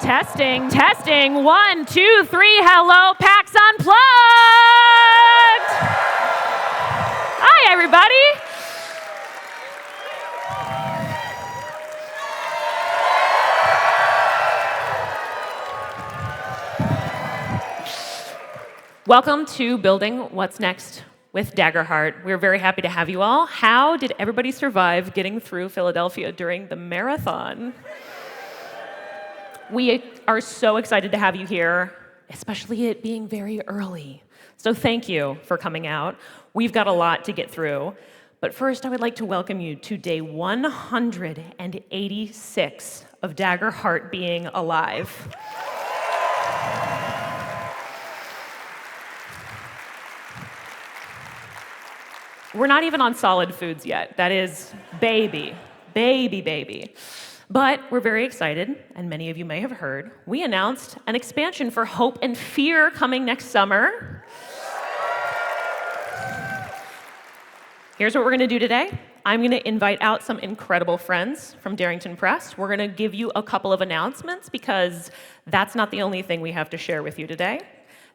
Testing, testing. 1, 2, 3. Hello, PAX Unplugged. Hi, everybody. Welcome to Building What's Next with Daggerheart. We're very happy to have you all. How did everybody survive getting through Philadelphia during the marathon? We are so excited to have you here, especially it being very early. So thank you for coming out. We've got a lot to get through. But first, I would like to welcome you to day 186 of Daggerheart being alive. We're not even on solid foods yet. That is baby. But we're very excited, and many of you may have heard, we announced an expansion for Hope and Fear coming next summer. Here's what we're going to do today. I'm going to invite out some incredible friends from Darrington Press. We're going to give you a couple of announcements because that's not the only thing we have to share with you today.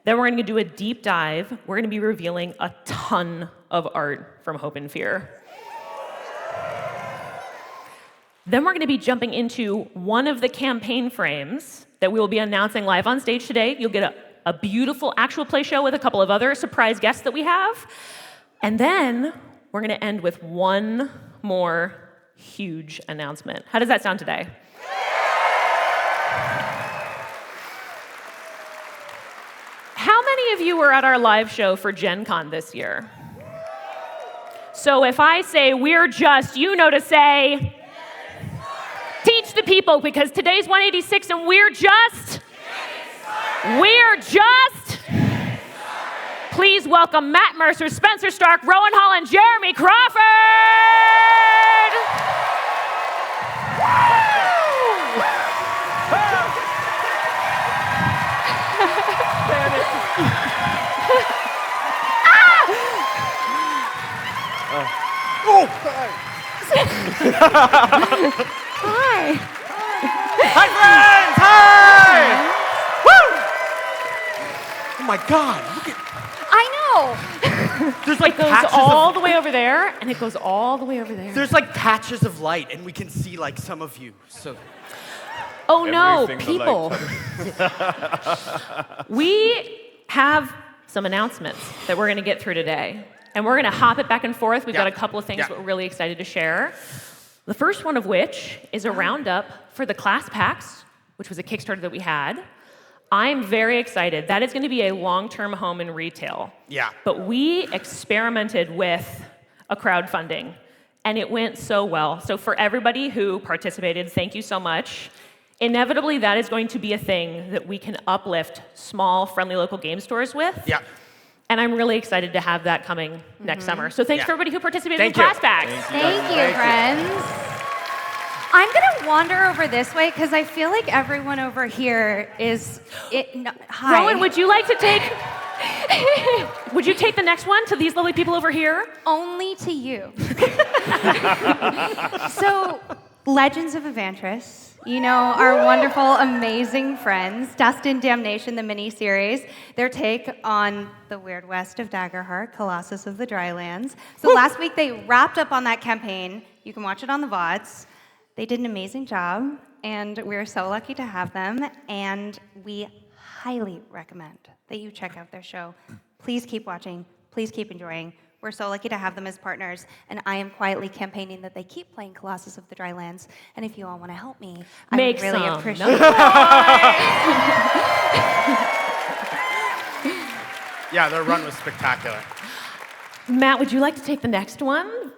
Then we're going to do a deep dive. We're going to be revealing a ton of art from Hope and Fear. Then we're going to be jumping into one of the campaign frames that we will be announcing live on stage today. You'll get a beautiful actual play show with a couple of other surprise guests that we have. And then we're going to end with one more huge announcement. How does that sound today? How many of you were at our live show for Gen Con this year? So if I say we're just, you know to say, teach the people, because today's 186 and we're just, please welcome Matt Mercer, Spencer Stark, Rowan Hall, and Jeremy Crawford. Oh, hi. Hi. Hi, friends! Hi! Woo! Oh my God! Look at. I know. There's like It goes patches all the way over there, and it goes all the way over there. There's like patches of light, and we can see like some of you. So. Oh no, Everything people. We have some announcements that we're going to get through today. And we're going to hop it back and forth. We've got a couple of things that we're really excited to share. The first one of which is a roundup for the class PAX, which was a Kickstarter that we had. I'm very excited. That is going to be a long-term home in retail. Yeah. But we experimented with a crowdfunding, and it went so well. So for everybody who participated, thank you so much. Inevitably, that is going to be a thing that we can uplift small, friendly local game stores with. Yeah. And I'm really excited to have that coming next summer. So thanks for everybody who participated in Thank Class PAX. Thank you, friends. I'm going to wander over this way because I feel like everyone over here is... hi. Rowan, would you like to take... Would you take the next one to these lovely people over here? Only to you. So, Legends of Evantris. You know, our wonderful, amazing friends, Dust and Damnation, the mini-series, their take on the Weird West of Daggerheart, Colossus of the Drylands. So last week they wrapped up on that campaign. You can watch it on the VODs. They did an amazing job, and we're so lucky to have them, and we highly recommend that you check out their show. Please keep watching. Please keep enjoying. We're so lucky to have them as partners, and I am quietly campaigning that they keep playing Colossus of the Drylands. And if you all want to help me, I would really appreciate it. Yeah, their run was spectacular. Matt, would you like to take the next one?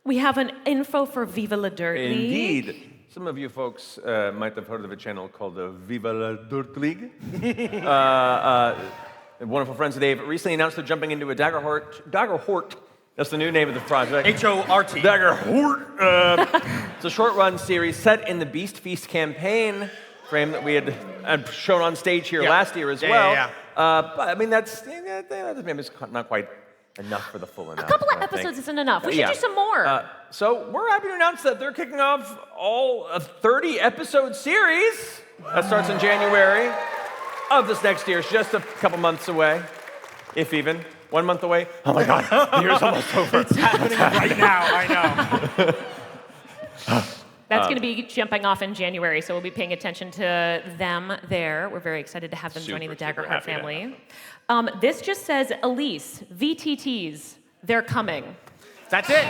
We have an info for Viva La Dirt League. Indeed. Some of you folks might have heard of a channel called the Viva La Dirt League. Wonderful friends, they've recently announced they're jumping into a Daggerheart. That's the new name of the project. H-O-R-T. Daggerheart. It's a short-run series set in the Beast Feast campaign frame that we had shown on stage here last year as well. But I mean, that's maybe not quite enough for the full announcement. A couple of episodes isn't enough. We should do some more. So we're happy to announce that they're kicking off a 30-episode series That starts in January of this next year. It's just a couple months away, if even. 1 month away. Oh my God, the year's almost over. It's happening right now, I know. That's going to be jumping off in January, so we'll be paying attention to them there. We're very excited to have them joining the Super Daggerheart happy to family. This just says, Elise, VTTs, they're coming. That's it.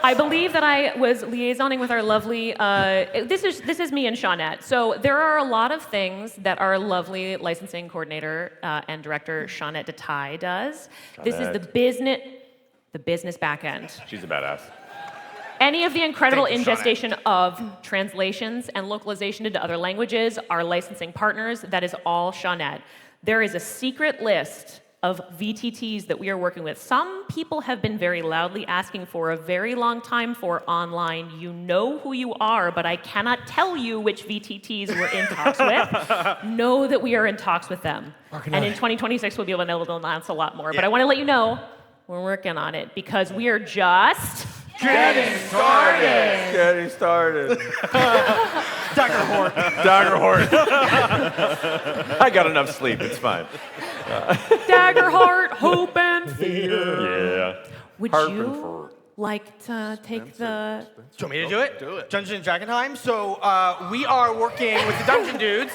I believe that I was liaisoning with our lovely, this is me and Shawnette. So there are a lot of things that our lovely licensing coordinator and director, Shawnette DeTai, does. This is the business back end. She's a badass. Any of the incredible Thank you, ingestion of translations and localization into other languages, our licensing partners, that is all Shawnette. There is a secret list of VTTs that we are working with. Some people have been very loudly asking for a very long time for online. You know who you are, but I cannot tell you which VTTs we're in talks with. Know that we are in talks with them. And in 2026, we'll be able to announce a lot more. But I want to let you know, we're working on it because we are just Getting started. Getting started. Daggerheart. Daggerheart. I got enough sleep. It's fine. Daggerheart, hope and fear. Yeah. Would Harp you and fur. like to take the... Do you want me to do it? Do it. Dungeons and Dragon time. So we are working with the Dungeon Dudes.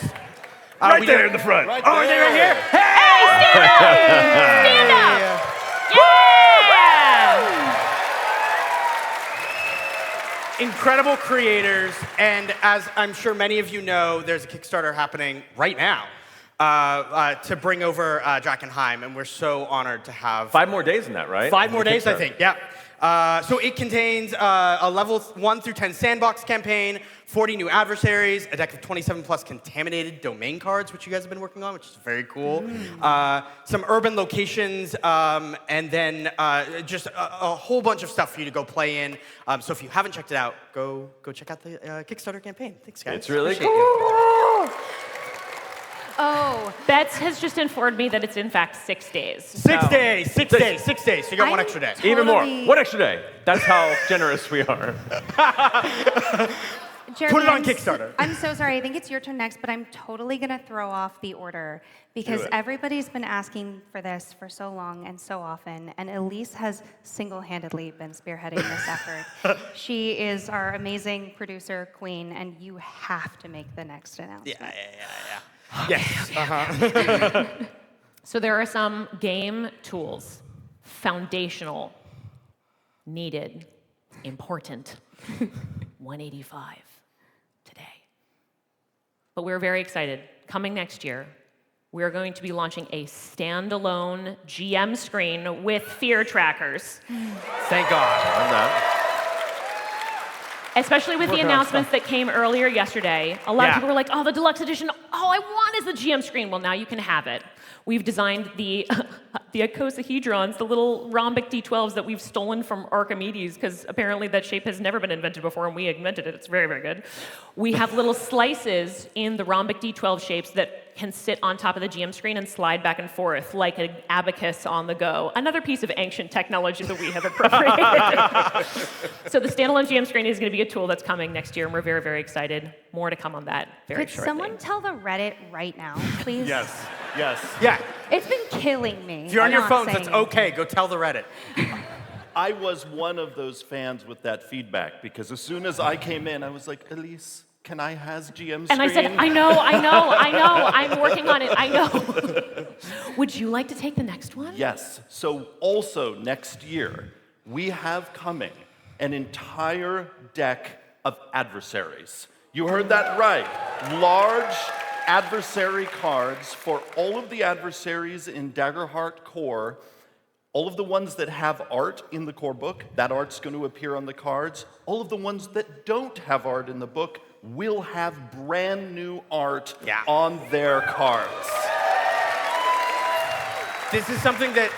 Right there in the front. Right there. Oh, are they right here? Hey, stand up! Stand up! Yeah! Incredible creators, and as I'm sure many of you know, there's a Kickstarter happening right now to bring over Drakenheim, and we're so honored to have 5 more days in that, right? 5 more days, I think. Yeah. So it contains a level 1 through 10 sandbox campaign, 40 new adversaries, a deck of 27 plus contaminated domain cards, which you guys have been working on, which is very cool. Some urban locations, and then just a whole bunch of stuff for you to go play in. So if you haven't checked it out, go check out the Kickstarter campaign. Thanks, guys. It's really Appreciate cool. you. Oh, Bets has just informed me that it's in fact 6 days. 6 So- days, 6 days, 6 days. So you got one I'm extra day. Even more. Totally. 1 extra day. That's how generous we are. Jeremy, Put it on I'm Kickstarter. I'm so sorry. I think it's your turn next, but I'm totally going to throw off the order because everybody's been asking for this for so long and so often, and Elise has single-handedly been spearheading this effort. She is our amazing producer queen, and you have to make the next announcement. Yeah. Yes. So there are some game tools, foundational, needed, important, 185 today. But we're very excited. Coming next year, we're going to be launching a standalone GM screen with fear trackers. Thank God. Especially with the announcements that came earlier yesterday. A lot of people were like, oh, the deluxe edition, all I want is the GM screen. Well, now you can have it. We've designed the icosahedrons, the little rhombic D12s that we've stolen from Archimedes, because apparently that shape has never been invented before, and we invented it. It's very, very good. We have little slices in the rhombic D12 shapes that can sit on top of the GM screen and slide back and forth like an abacus on the go. Another piece of ancient technology that we have appropriated. So the standalone GM screen is going to be a tool that's coming next year, and we're very, very excited. More to come on that very Could shortly. someone tell the Reddit right now, please? Yes. Yeah. It's been killing me. If you're on I'm your not phones, saying that's okay. Go tell the Reddit. I was one of those fans with that feedback because as soon as I came in, I was like, Elise, can I has GM screen? And I said, I know, I'm working on it, I know. Would you like to take the next one? Yes. So also next year, we have coming an entire deck of adversaries. You heard that right. Large adversary cards for all of the adversaries in Daggerheart Core. All of the ones that have art in the core book, that art's going to appear on the cards. All of the ones that don't have art in the book will have brand new art on their cards. This is something that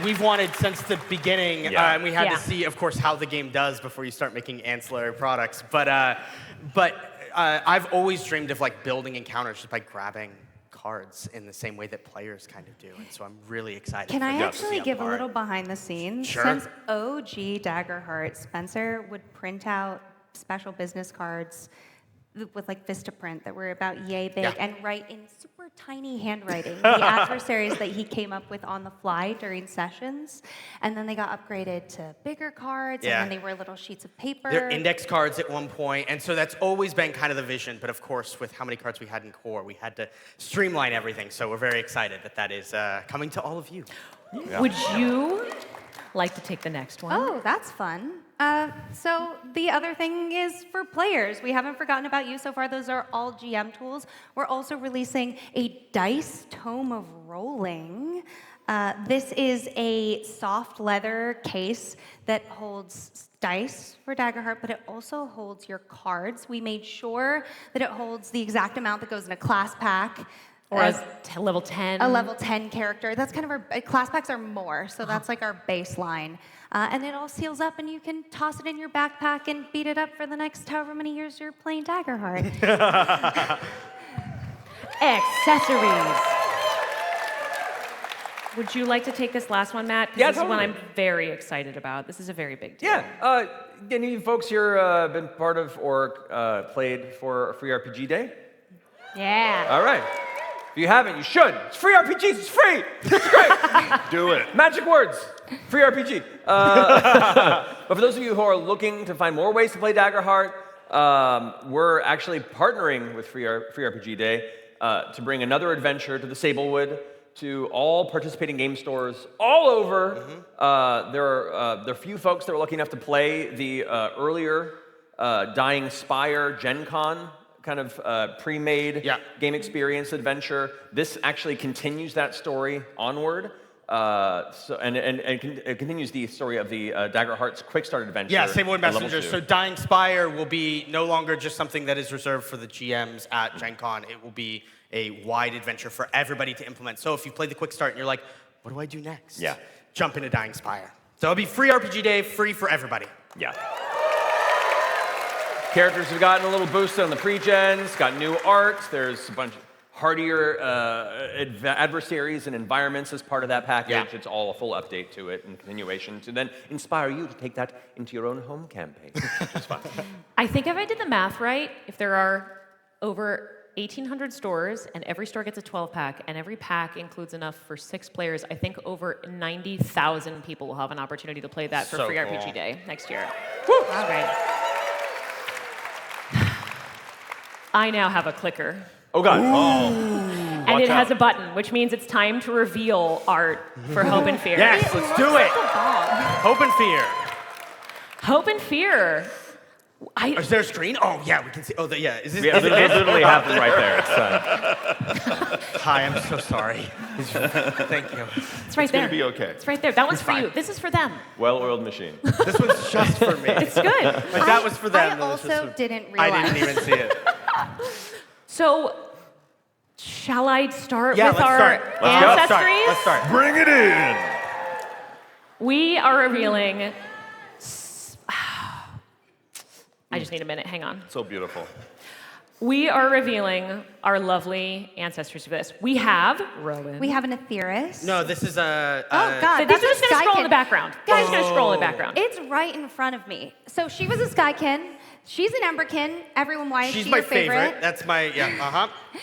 we've wanted since the beginning, and we had to see, of course, how the game does before you start making ancillary products. But I've always dreamed of like building encounters just by grabbing cards in the same way that players kind of do, and so I'm really excited. Can for I this to actually be give a part. little behind the scenes? Sure. Since OG Daggerheart, Spencer would print out special business cards with like Vistaprint that were about yay big Yeah. and write in super tiny handwriting the adversaries that he came up with on the fly during sessions. And then they got upgraded to bigger cards, Yeah. and then they were little sheets of paper. They're index cards at one point, and so that's always been kind of the vision. But of course, with how many cards we had in core, we had to streamline everything. So we're very excited that that is coming to all of you. Would you like to take the next one? Oh, that's fun. So the other thing is for players. We haven't forgotten about you so far. Those are all GM tools. We're also releasing a dice tome of rolling. This is a soft leather case that holds dice for Daggerheart, but it also holds your cards. We made sure that it holds the exact amount that goes in a class pack. Or as a level 10? a level 10 character. That's kind of our, class packs are more, so that's like our baseline. And it all seals up, and you can toss it in your backpack and beat it up for the next however many years you're playing Daggerheart. Accessories. Would you like to take this last one, Matt? 'Cause Yeah, this is one totally. I'm very excited about. This is a very big deal. Yeah. Any of you folks here been part of or played for a free RPG day? Yeah. All right. If you haven't, you should. It's free RPGs. It's free. It's great. Do it. Magic words. Free RPG. But for those of you who are looking to find more ways to play Daggerheart, we're actually partnering with Free RPG Day to bring another adventure to the Sablewood, to all participating game stores all over. There are few folks that were lucky enough to play the earlier Dying Spire Gen Con kind of pre-made game experience adventure. This actually continues that story onward. It continues the story of the Daggerheart's Quick Start adventure. Yeah, Sablewood at level Messengers. 2. So Dying Spire will be no longer just something that is reserved for the GMs at Gen Con. It will be a wide adventure for everybody to implement. So if you played the Quick Start and you're like, what do I do next? Yeah. Jump into Dying Spire. So it'll be free RPG Day, free for everybody. Yeah. Characters have gotten a little boost on the pre-gens, got new art. There's a bunch of hardier adversaries and environments as part of that package. Yeah. It's all a full update to it and continuation to then inspire you to take that into your own home campaign, which is fun. I think if I did the math right, if there are over 1,800 stores and every store gets a 12-pack and every pack includes enough for 6 players, I think over 90,000 people will have an opportunity to play that for So Free cool. RPG Day next year. Woo! That's great. I now have a clicker. Oh, God. And Watch it has out. a button, which means it's time to reveal art for Hope and Fear. Yes, let's do it. Hope and Fear. Hope and Fear. Is there a screen? Oh, yeah, we can see. Oh, yeah. Is this? Yeah, is it this? literally have them right there. It's, Hi, I'm so sorry. Thank you. It's right It's there. gonna be okay. It's right there. That one's for fine. you. This is for them. well-oiled machine. This one's just for me. It's good. If that was for them. I then this also was didn't realize. I didn't even see it. So, shall I start Yeah, with let's our start. ancestries? Let's start. Bring it in. We are revealing. I just need a minute. Hang on. So beautiful. We are revealing our lovely ancestries for this. We have Rowan. We have an Aetheris. No, this is a. Oh, God. So these that's are a just going to scroll in the Skykin. background. They're just going to scroll in the background. It's right in front of me. So she was a Skykin. She's an Emberkin. Everyone, why is She's she my your favorite? That's my,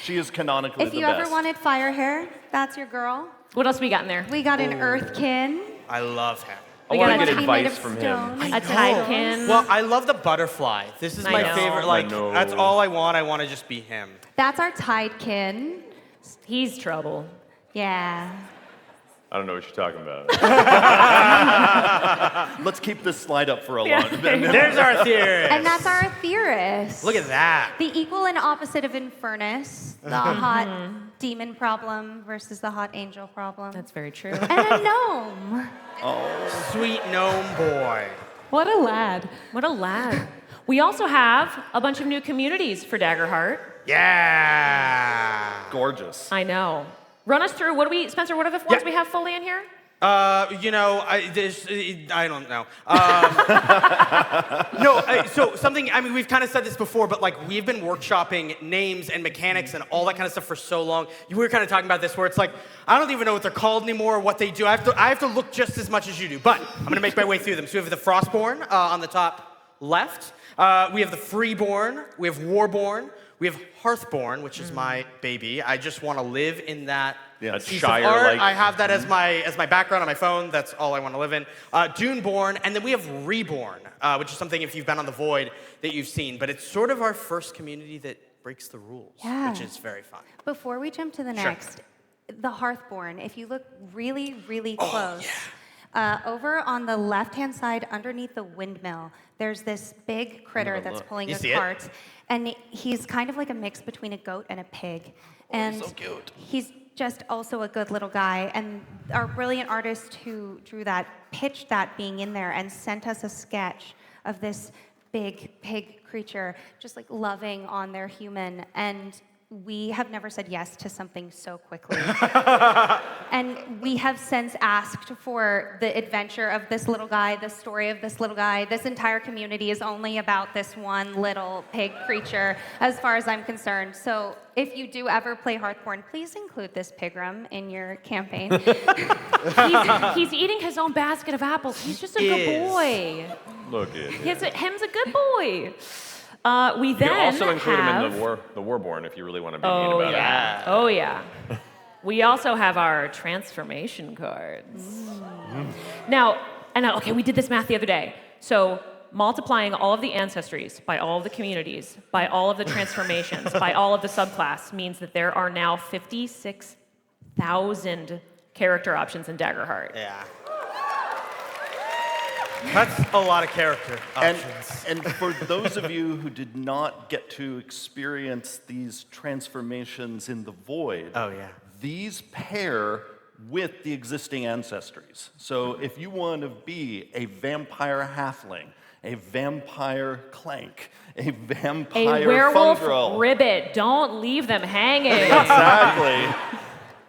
She is canonically If the you best. ever wanted fire hair, that's your girl. What else we got in there? We got an Earthkin. I love him. I We want gotta to get be made advice of from stone. him. A Tidekin. Well, I love the butterfly. This is I my know. favorite. I Like, know. that's all I want. I want to just be him. That's our Tidekin. He's trouble. Yeah. I don't know what you're talking about. Let's keep this slide up for a Yeah. long There's our theory. And that's our Aetheris. Look at that. The equal and opposite of Infernus, the hot demon problem versus the hot angel problem. That's very true. And a gnome. Sweet gnome boy. What a lad. What a lad. We also have a bunch of new communities for Daggerheart. Yeah. Gorgeous. I know. Run us through, Spencer, what are the ones we have fully in here? I don't know. So something, I mean, we've kind of said this before, but like we've been workshopping names and mechanics and all that kind of stuff for so long. We were kind of talking about this where it's like, I don't even know what they're called anymore or what they do. I have to look just as much as you do, but I'm going to make my way through them. So we have the Frostborn on the top left. We have the Freeborn, we have Warborn, we have Hearthborn, which is my baby. I just want to live in that Yeah, piece Shire, of art. like- I have that as my background on my phone. That's all I want to live in. Duneborn, and then we have Reborn, which is something, if you've been on the Void, that you've seen. But it's sort of our first community that breaks the rules, Yeah. which is very fun. Before we jump to the Sure. next, the Hearthborn, if you look really, really close, over on the left-hand side underneath the windmill, there's this big critter that's pulling You a see it? cart. And he's kind of like a mix between a goat and a pig. And so cute. he's just also a good little guy. And our brilliant artist who drew that pitched that being in there and sent us a sketch of this big pig creature just like loving on their human. And we have never said yes to something so quickly. And we have since asked for the adventure of this little guy, the story of this little guy. This entire community is only about this one little pig creature, as far as I'm concerned. So if you do ever play Hearthborn, please include this pigrum in your campaign. He's eating his own basket of apples. He's just a good boy. Look at it. Him's a good boy. We You then can also include him have, in the Warborn if you really want to be mean about it. Oh yeah. We also have our transformation cards. Now, okay, we did this math the other day. So multiplying all of the ancestries by all of the communities, by all of the transformations, by all of the subclass means that there are now 56,000 character options in Daggerheart. Yeah. That's a lot of character And, options. and for those of you who did not get to experience these transformations in the Void, Oh, yeah. these pair with the existing ancestries. So if you want to be a vampire halfling, a vampire clank, a vampire A werewolf fungrel, ribbit. Don't leave them hanging. exactly.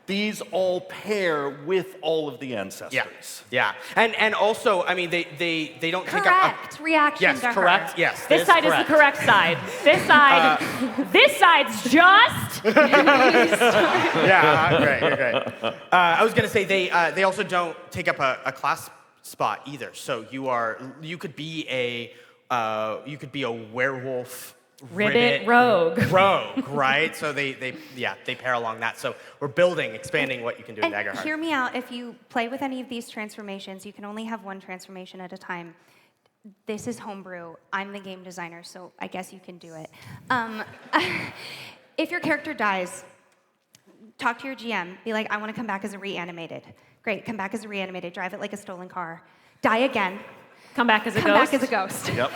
These all pair with all of the ancestries. Yeah. And also, I mean, they don't take up. Correct reaction Yes, to her. correct. Yes. This side is the correct side. This side, this side's just. Yeah, great. I was gonna say they also don't take up a class spot either. So you could be a werewolf. Ribbit rogue. Rogue, right? So they pair along that. So we're expanding what you can do in And Daggerheart. hear me out, if you play with any of these transformations, you can only have one transformation at a time. This is homebrew. I'm the game designer, so I guess you can do it. If your character dies, talk to your GM. Be like, I want to come back as a reanimated. Great, come back as a reanimated. Drive it like a stolen car. Die again. Come back as a Come ghost. back as a ghost. Yep.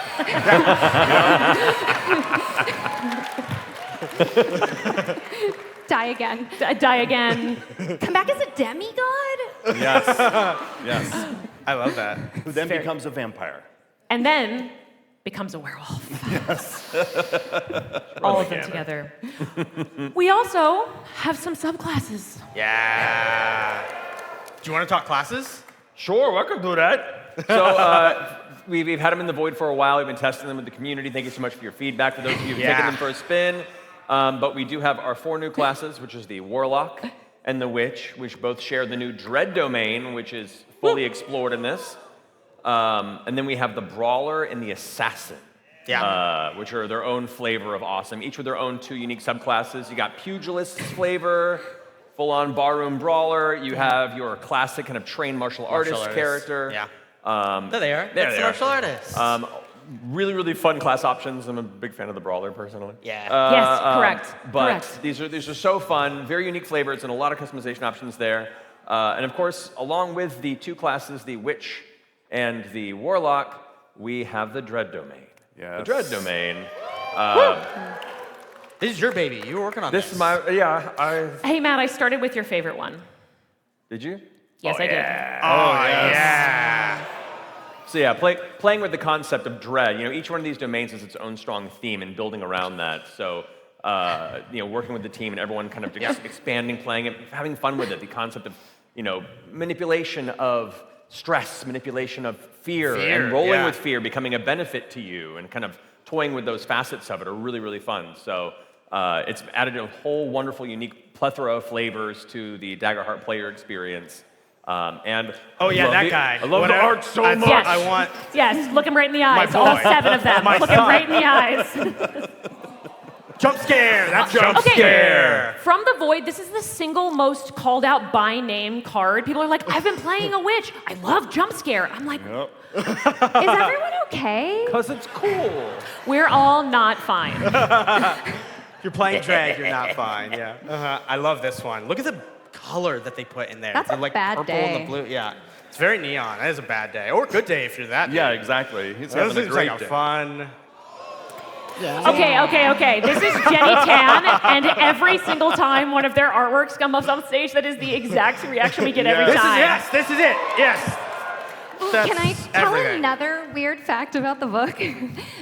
Die again. Die again. Come back as a demigod? Yes. Yes. I love that. Who then Very- becomes a vampire. And then becomes a werewolf. Yes. All of them together. We also have some subclasses. Yeah. Do you want to talk classes? Sure, I can do that. So we've had them in the Void for a while. We've been testing them with the community. Thank you so much for your feedback, for those of you who've taken them for a spin. But we do have our 4 new classes, which is the Warlock and the Witch, which both share the new Dread domain, which is fully explored in this. And then we have the Brawler and the Assassin, which are their own flavor of awesome, each with their own 2 unique subclasses. You got Pugilist's flavor, full-on barroom brawler. You have your classic kind of trained martial artist character. Yeah. There they are. There That's they the are. martial artists. Really, really fun class options. I'm a big fan of the Brawler, personally. Yeah. Yes, correct. But Correct. these are so fun, very unique flavors, and a lot of customization options there. And of course, along with the 2 classes, the Witch and the Warlock, we have the Dread domain. Yes. The Dread domain. This is your baby. You were working on this. This is my Hey, Matt, I started with your favorite one. Did you? Yes, I did. Yeah. So yeah, playing with the concept of dread. You know, each one of these domains has its own strong theme, and building around that. So working with the team and everyone kind of expanding, playing it, having fun with it. The concept of manipulation of stress, manipulation of fear and rolling with fear becoming a benefit to you, and kind of toying with those facets of it are really, really fun. So it's added a whole wonderful, unique plethora of flavors to the Daggerheart player experience. And Oh, yeah, I love that the- guy. I love the Whatever. art so much. Yes. I want Yes, look him right in the eyes. My All boy. 7 of them. My Look him son. right in the eyes. jump scare. That's jump Okay. scare. From the Void, this is the single most called out by name card. People are like, I've been playing a witch. I love jump scare. I'm like, Is everyone okay? Because it's cool. we're all not fine. If you're playing drag, you're not fine. Yeah. I love this one. Look at the color that they put in there. That's the a like bad purple and day. the blue. Yeah. It's very neon. That is a bad day. Or a good day if you're that. Yeah, dude. exactly. He's This having a seems great like a day. fun. Okay. This is Jenny Tan, and every single time one of their artworks comes on stage, that is the exact reaction we get every This is time. this is it. Yes. That's Can I tell everything. another weird fact about the book?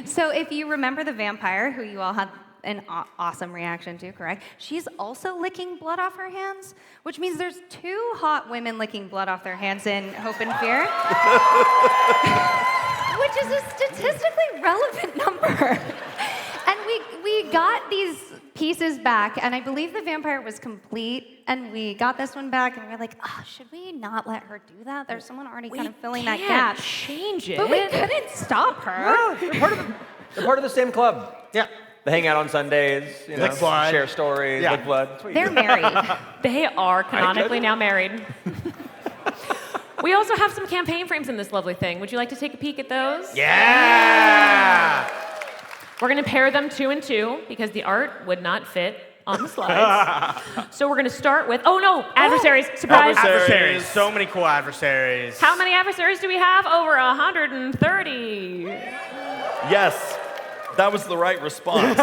So if you remember the vampire, who you all had an awesome reaction to, correct? She's also licking blood off her hands, which means there's 2 hot women licking blood off their hands in Hope and Fear, which is a statistically relevant number. And we got these pieces back, and I believe the vampire was complete, and we got this one back, and we were like, oh, should we not let her do that? There's someone already kind of filling that Can't gap. change it. But we couldn't stop her. They're part of the same club. Yeah. They hang out on Sundays, Lick blood. share stories, Yeah. lick blood. That's what you They're do. married. They are canonically now married. We also have some campaign frames in this lovely thing. Would you like to take a peek at those? Yeah. We're going to pair them 2 and 2 because the art would not fit on the slides. So we're going to start with, oh no, adversaries. Surprise. Adversaries. So many cool adversaries. How many adversaries do we have? Over 130. Yes, that was the right response.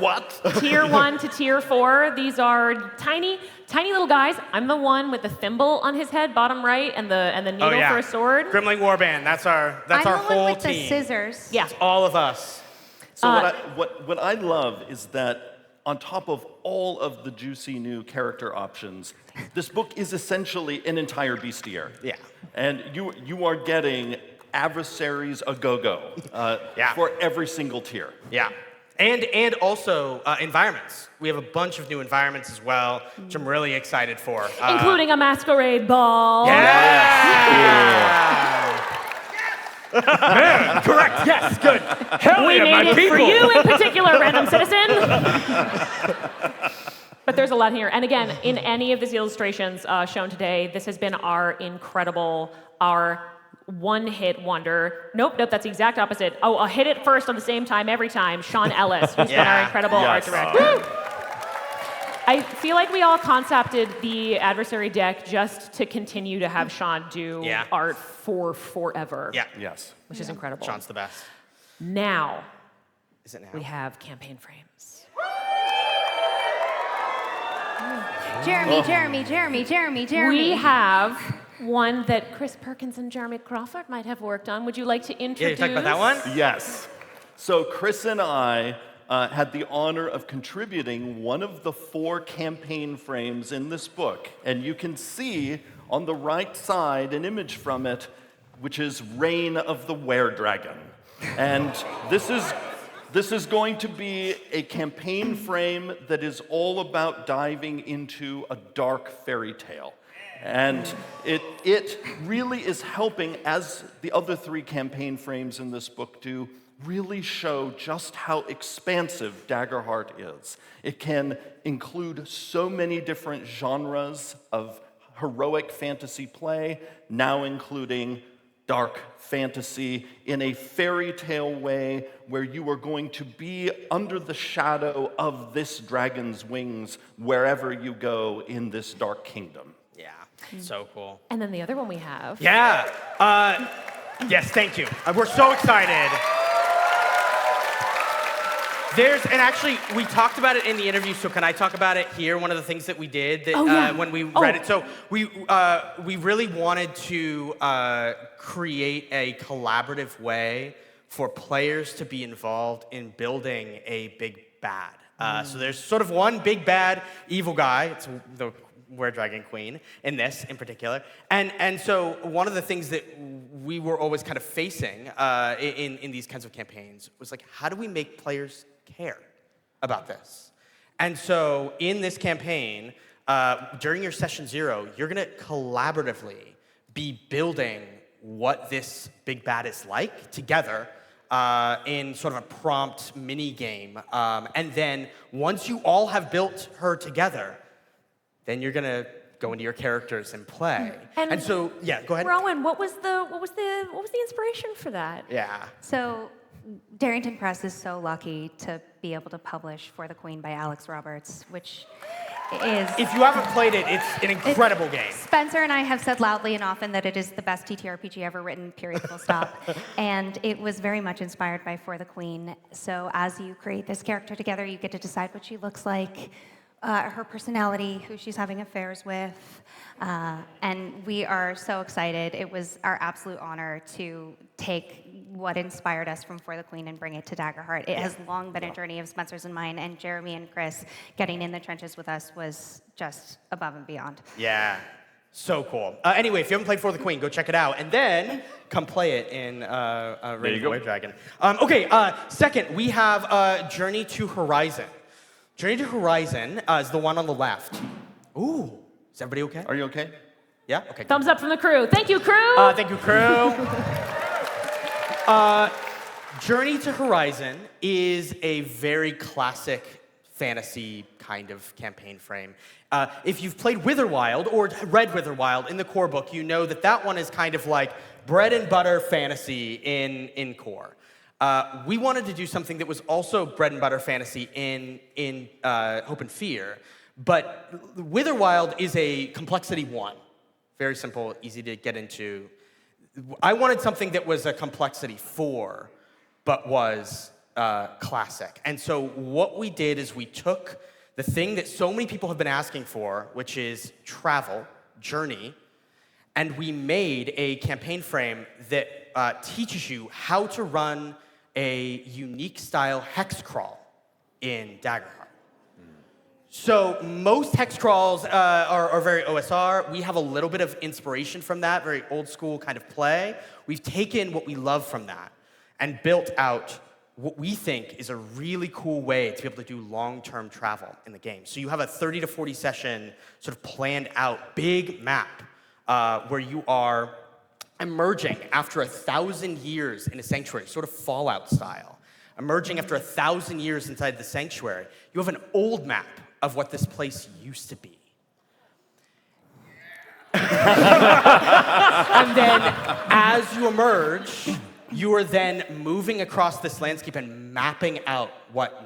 What? Tier 1 to Tier 4. These are tiny little guys. I'm the one with the thimble on his head, bottom right, and the needle for a sword. Grimling Warband. That's our I'm the whole one with team. the scissors. Yeah. All of us. So what I love is that on top of all of the juicy new character options, this book is essentially an entire bestiary. Yeah. And you are getting adversaries a go-go Yeah. for every single tier. Yeah. And also environments. We have a bunch of new environments as well, which I'm really excited for. Including a masquerade ball. Correct. Yes. Good. We made it for you in particular, random citizen. But there's a lot here. And again, in any of these illustrations shown today, this has been our one-hit wonder. Nope, that's the exact opposite. Oh, I'll hit it first on the same time every time. Sean Ellis, who's been our incredible art director. I feel like we all concepted the adversary deck just to continue to have Sean do art for forever. Yeah. Yes. Which is incredible. Sean's the best. Now, Is it now? we have campaign frames. Jeremy. We have one that Chris Perkins and Jeremy Crawford might have worked on. Would you like to Yeah, introduce? you talking about that one? Yes. So Chris and I had the honor of contributing one of the 4 campaign frames in this book. And you can see on the right side an image from it, which is Reign of the Were-Dragon. And this is going to be a campaign frame that is all about diving into a dark fairy tale. And it really is helping, as the other 3 campaign frames in this book do, really show just how expansive Daggerheart is. It can include so many different genres of heroic fantasy play, now including dark fantasy in a fairy tale way where you are going to be under the shadow of this dragon's wings wherever you go in this dark kingdom. Yeah. So cool. And then the other one we have. Yeah. Yes, thank you. We're so excited. And actually, we talked about it in the interview, so can I talk about it here? One of the things that we did that, when we read it. So we really wanted to create a collaborative way for players to be involved in building a big bad. So there's sort of one big bad evil guy. It's the Were-Dragon Queen in this in particular. And so one of the things that we were always kind of facing in these kinds of campaigns was like, how do we make players care about this? And so in this campaign, during your session 0, you're going to collaboratively be building what this big bad is like together in sort of a prompt mini game. And then once you all have built her together, then you're going to go into your characters and play. And so, yeah, go ahead. Rowan, what was the inspiration for that? Yeah. So, Darrington Press is so lucky to be able to publish For the Queen by Alex Roberts, which is... If you haven't played it, it's an incredible game. Spencer and I have said loudly and often that it is the best TTRPG ever written, period, full stop. And it was very much inspired by For the Queen. So as you create this character together, you get to decide what she looks like, her personality, who she's having affairs with. And we are so excited. It was our absolute honor to take what inspired us from For the Queen and bring it to Daggerheart. It has long been a journey of Spencer's and mine, and Jeremy and Chris getting in the trenches with us was just above and beyond. Yeah, so cool. Anyway, if you haven't played For the Queen, go check it out, and then come play it in Reign of the White Dragon. Second, we have Journey to Horizon. Journey to Horizon is the one on the left. Ooh, is everybody okay? Are you okay? Yeah? Okay. Thumbs up from the crew. Thank you, crew. Thank you, crew. Journey to Horizon is a very classic fantasy kind of campaign frame. If you've played Witherwild or read Witherwild in the core book, you know that that one is kind of like bread and butter fantasy in core. We wanted to do something that was also bread and butter fantasy in Hope and Fear, but Witherwild is a complexity 1. Very simple, easy to get into. I wanted something that was a complexity 4, but was classic. And so what we did is we took the thing that so many people have been asking for, which is travel, journey, and we made a campaign frame that teaches you how to run a unique style hex crawl in Daggerheart. So most hex crawls are very OSR. We have a little bit of inspiration from that, very old school kind of play. We've taken what we love from that and built out what we think is a really cool way to be able to do long-term travel in the game. So you have a 30 to 40 session sort of planned out big map where you are emerging after 1,000 years in a sanctuary, sort of Fallout style. Emerging after 1,000 years inside the sanctuary, you have an old map of what this place used to be. And then as you emerge, you are then moving across this landscape and mapping out what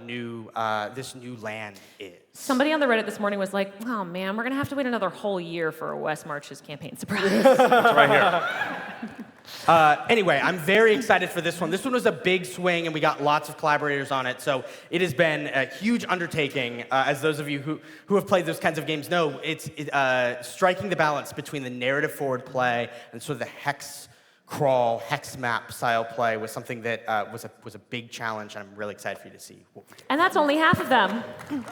this new land is. Somebody on the Reddit this morning was like, oh man, we're going to have to wait another whole year for a Wes March's campaign surprise. It's right here. Anyway, I'm very excited for this one. This one was a big swing, and we got lots of collaborators on it. So it has been a huge undertaking. As those of you who have played those kinds of games know, it's striking the balance between the narrative forward play and sort of the hex crawl, hex map style play was something that was a big challenge, and I'm really excited for you to see what we do. And that's only half of them.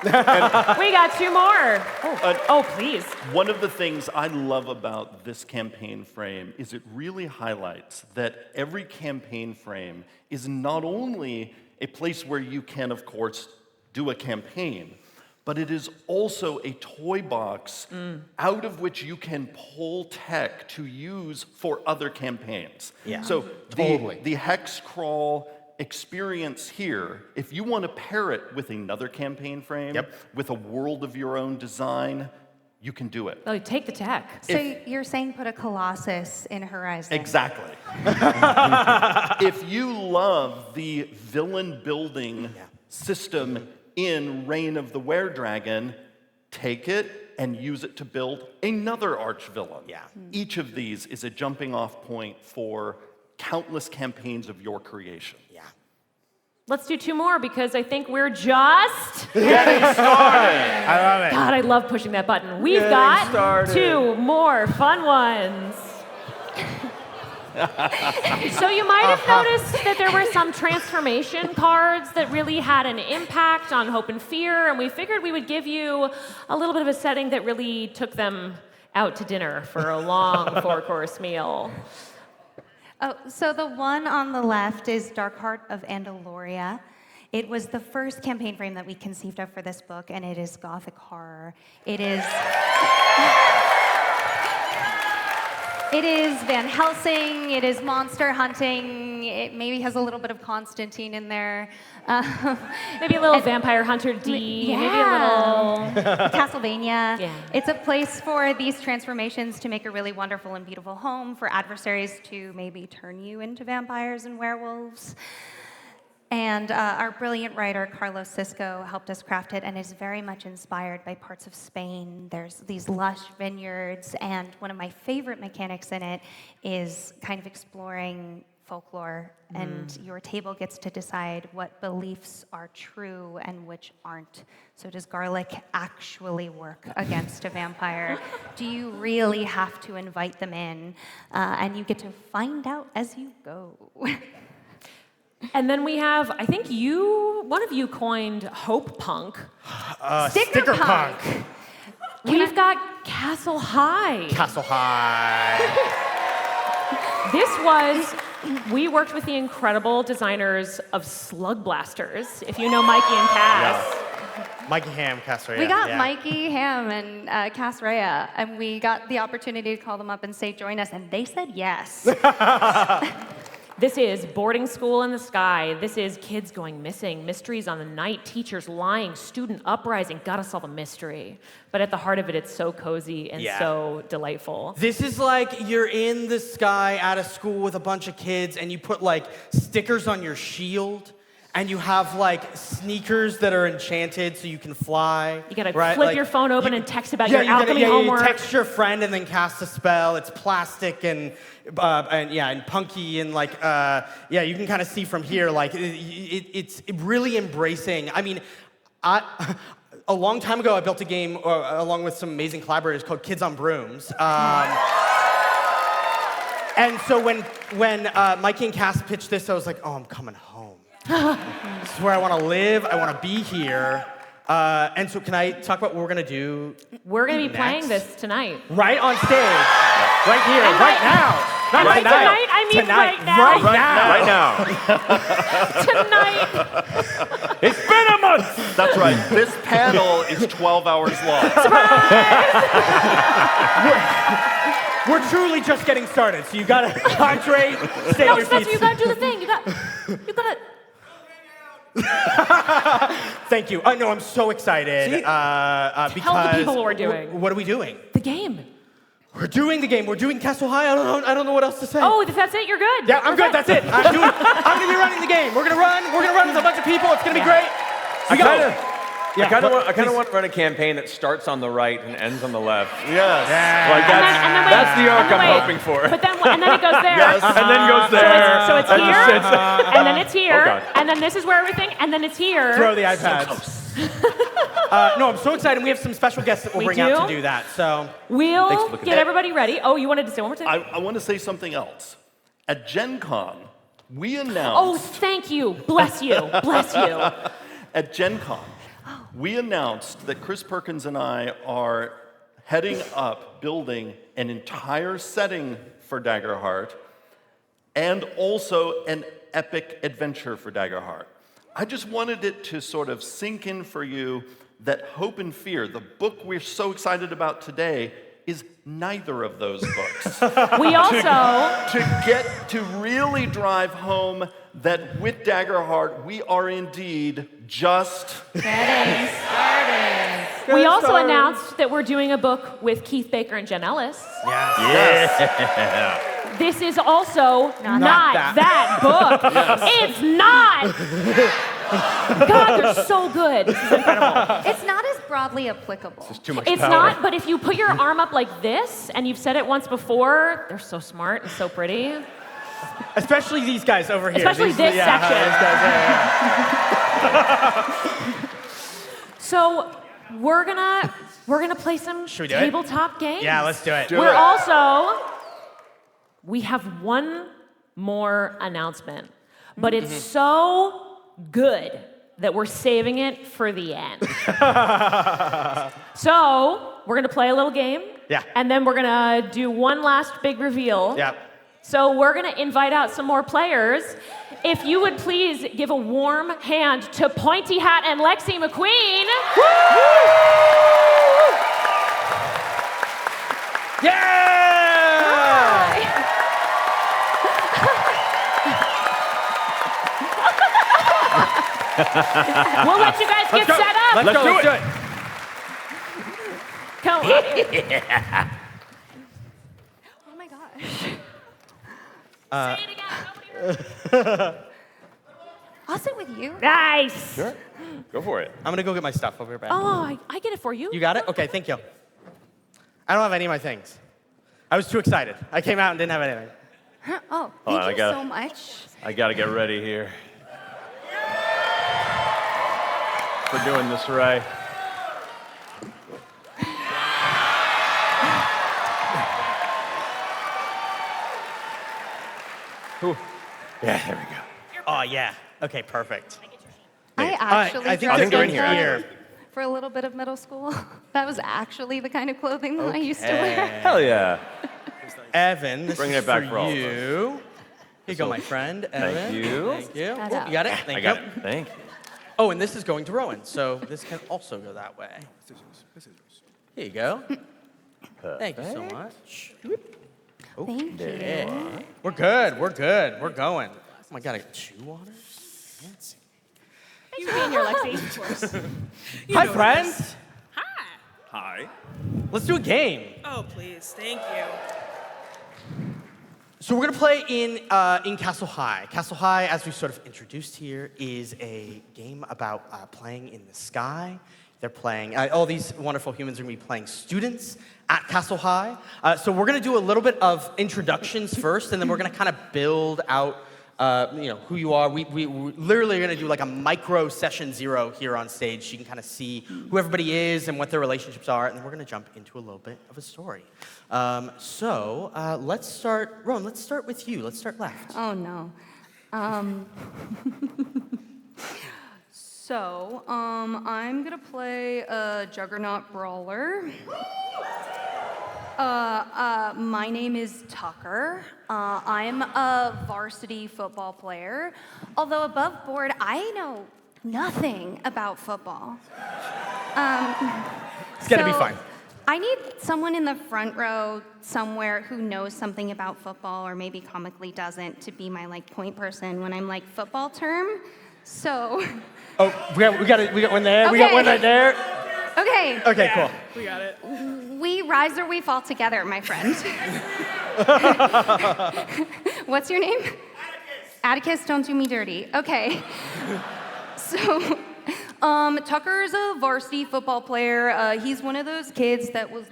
We got 2 more. Oh, please. One of the things I love about this campaign frame is it really highlights that every campaign frame is not only a place where you can, of course, do a campaign, but it is also a toy box out of which you can pull tech to use for other campaigns. Yeah, so totally. The hex crawl experience here, if you want to pair it with another campaign frame, with a world of your own design, you can do it. Oh, take the tech. So you're saying put a Colossus in Horizon? Exactly. If you love the villain building system in Reign of the Were-Dragon, take it and use it to build another arch-villain. Yeah. Each of these is a jumping-off point for countless campaigns of your creation. Yeah. Let's do 2 more because I think we're just Getting started! I love it. God, I love pushing that button. We've got 2 more fun ones. So you might have noticed that there were some transformation cards that really had an impact on Hope and Fear, and we figured we would give you a little bit of a setting that really took them out to dinner for a long 4-course meal. Oh, so the one on the left is Daggerheart of Andaloria. It was the first campaign frame that we conceived of for this book, and it is gothic horror. It is... It is Van Helsing, it is monster hunting, it maybe has a little bit of Constantine in there. Maybe a little Vampire Hunter D, yeah. maybe a little... Castlevania. Yeah. It's a place for these transformations to make a really wonderful and beautiful home, for adversaries to maybe turn you into vampires and werewolves. And our brilliant writer, Carlos Cisco, helped us craft it and is very much inspired by parts of Spain. There's these lush vineyards, and one of my favorite mechanics in it is kind of exploring folklore, and your table gets to decide what beliefs are true and which aren't. So does garlic actually work against a vampire? Do you really have to invite them in? And you get to find out as you go. And then we have, I think one of you coined Hope Punk. Sticker punk. We've got Castle High. Castle High. We worked with the incredible designers of Slug Blasters, if you know Mikey and Cass. Yeah. Mikey Ham, Cass Rea. We got Mikey Ham and Cass Rea, and we got the opportunity to call them up and say, join us, and they said yes. This is boarding school in the sky. This is kids going missing, mysteries on the night, teachers lying, student uprising. Gotta solve a mystery. But at the heart of it, it's so cozy and so delightful. This is like you're in the sky at a school with a bunch of kids, and you put like stickers on your shield, and you have like sneakers that are enchanted so you can fly. You gotta right? flip like, your phone open and text about your alchemy you homework. text your friend and then cast a spell. It's plastic and punky and like you can kind of see from here like it's really embracing. I mean, a long time ago I built a game along with some amazing collaborators called Kids on Brooms. And so when Mikey and Cass pitched this, I was like, oh, I'm coming home. This is where I want to live. I want to be here. And so can I talk about what we're going to do? We're going to be next? playing this tonight. Right on stage. Right here. Right now. Not By right now. tonight, I mean Tonight. right now. Right now. Right now. Tonight. It's been a month. That's right. This panel is 12 hours long. We're truly just getting started, so you gotta hydrate, stay on No, your Spencer, feet. you gotta do the thing. You gotta. Thank you. No, I'm so excited because Tell the people what we're doing. What are we doing? The game. We're doing the game. We're doing Castle High. I don't know what else to say. Oh, if that's it, you're good. Yeah, I'm good. That's it. I'm gonna be running the game. We're gonna run with a bunch of people. It's gonna be great. I kind of want to run a campaign that starts on the right and ends on the left. Yes. Like that's the arc I'm wait. hoping for. But then it goes there. Yes. And then goes there. So it's and here, just sits- and then it's here, God. and then this is where everything, and then it's here. Throw the iPads. No, I'm so excited. We have some special guests that we'll bring out to do that. So We'll get everybody ready. Oh, you wanted to say one more time? I want to say something else. At Gen Con, we Oh, announced... thank you. Bless you. Bless you. At Gen Con, we announced that Chris Perkins and I are heading up building an entire setting for Daggerheart and also an epic adventure for Daggerheart. I just wanted it to sort of sink in for you that Hope and Fear, the book we're so excited about today, is neither of those books. We also... to get to really drive home that with Daggerheart, we are indeed just... Getting started. We also announced that we're doing a book with Keith Baker and Jen Ellis. yes. This is also not that. that book. It's not. God, they're so good. This is incredible. It's not as broadly applicable. Too much It's power. not, but if you put your arm up like this and you've said it once before, they're so smart and so pretty. Especially these guys over here. Especially this section. So we're gonna play some Should we do it? tabletop games. Yeah, let's do it. We have one more announcement, but it's so good that we're saving it for the end. So we're gonna play a little game. Yeah. And then we're gonna do one last big reveal. Yeah. So we're gonna invite out some more players. if you would please give a warm hand to Pointy Hat and Lexi McQueen. Yeah! We'll let you guys get set up. Let's do it. Come on. Oh my gosh. Say it again. I'll sit with you. Nice. Sure. Go for it. I'm gonna go get my stuff. I'll be right back. Oh, I get it for you. You got it? Okay, thank you. I don't have any of my things. I was too excited. I came out and didn't have anything. Oh, Hold on, thank you so much. I gotta get ready here. We're doing this right. Ooh. Yeah, there we go. Oh, yeah. Okay, perfect. I actually I think dressed they're in like here. that Here. for a little bit of middle school. That was actually the kind of clothing that I used to wear. Hell yeah. Evan, this Bringing is it back for for all of us. you. Here you go, my friend, Evan. Thank you. Thank you. Shout Oh, out. you got it? Thank I you. got it. Thank you. Oh, and this is going to Rowan, so this can also go that way. Here you go. Thank you so much. Thank you. Yeah. We're good. We're good. We're going. Oh my God, I got 2 waters? Fancy. Thanks for being here, Lexi. Hi, friends. Hi. Let's do a game. Oh, please. Thank you. So we're gonna play in Castle High. Castle High, as we sort of introduced here, is a game about playing in the sky. They're playing, all these wonderful humans are gonna be playing students at Castle High. So we're gonna do a little bit of introductions first, and then we're gonna kind of build out who you are. We literally are gonna do like a micro session 0 here on stage. So you can kind of see who everybody is and what their relationships are, and then we're gonna jump into a little bit of a story. Let's start, Rowan, let's start with you. Let's start left. Oh no. I'm gonna play a Juggernaut Brawler. My name is Tucker. I'm a varsity football player. Although above board, I know nothing about football. It's gonna be fine. I need someone in the front row somewhere who knows something about football or maybe comically doesn't to be my point person when I'm football term. So. Oh, we got one there. We got Okay. one right there. Okay. Okay, cool. We got it. We rise or we fall together, my friend. What's your name? Atticus, don't do me dirty. Okay. So, Tucker's a varsity football player. He's one of those kids that was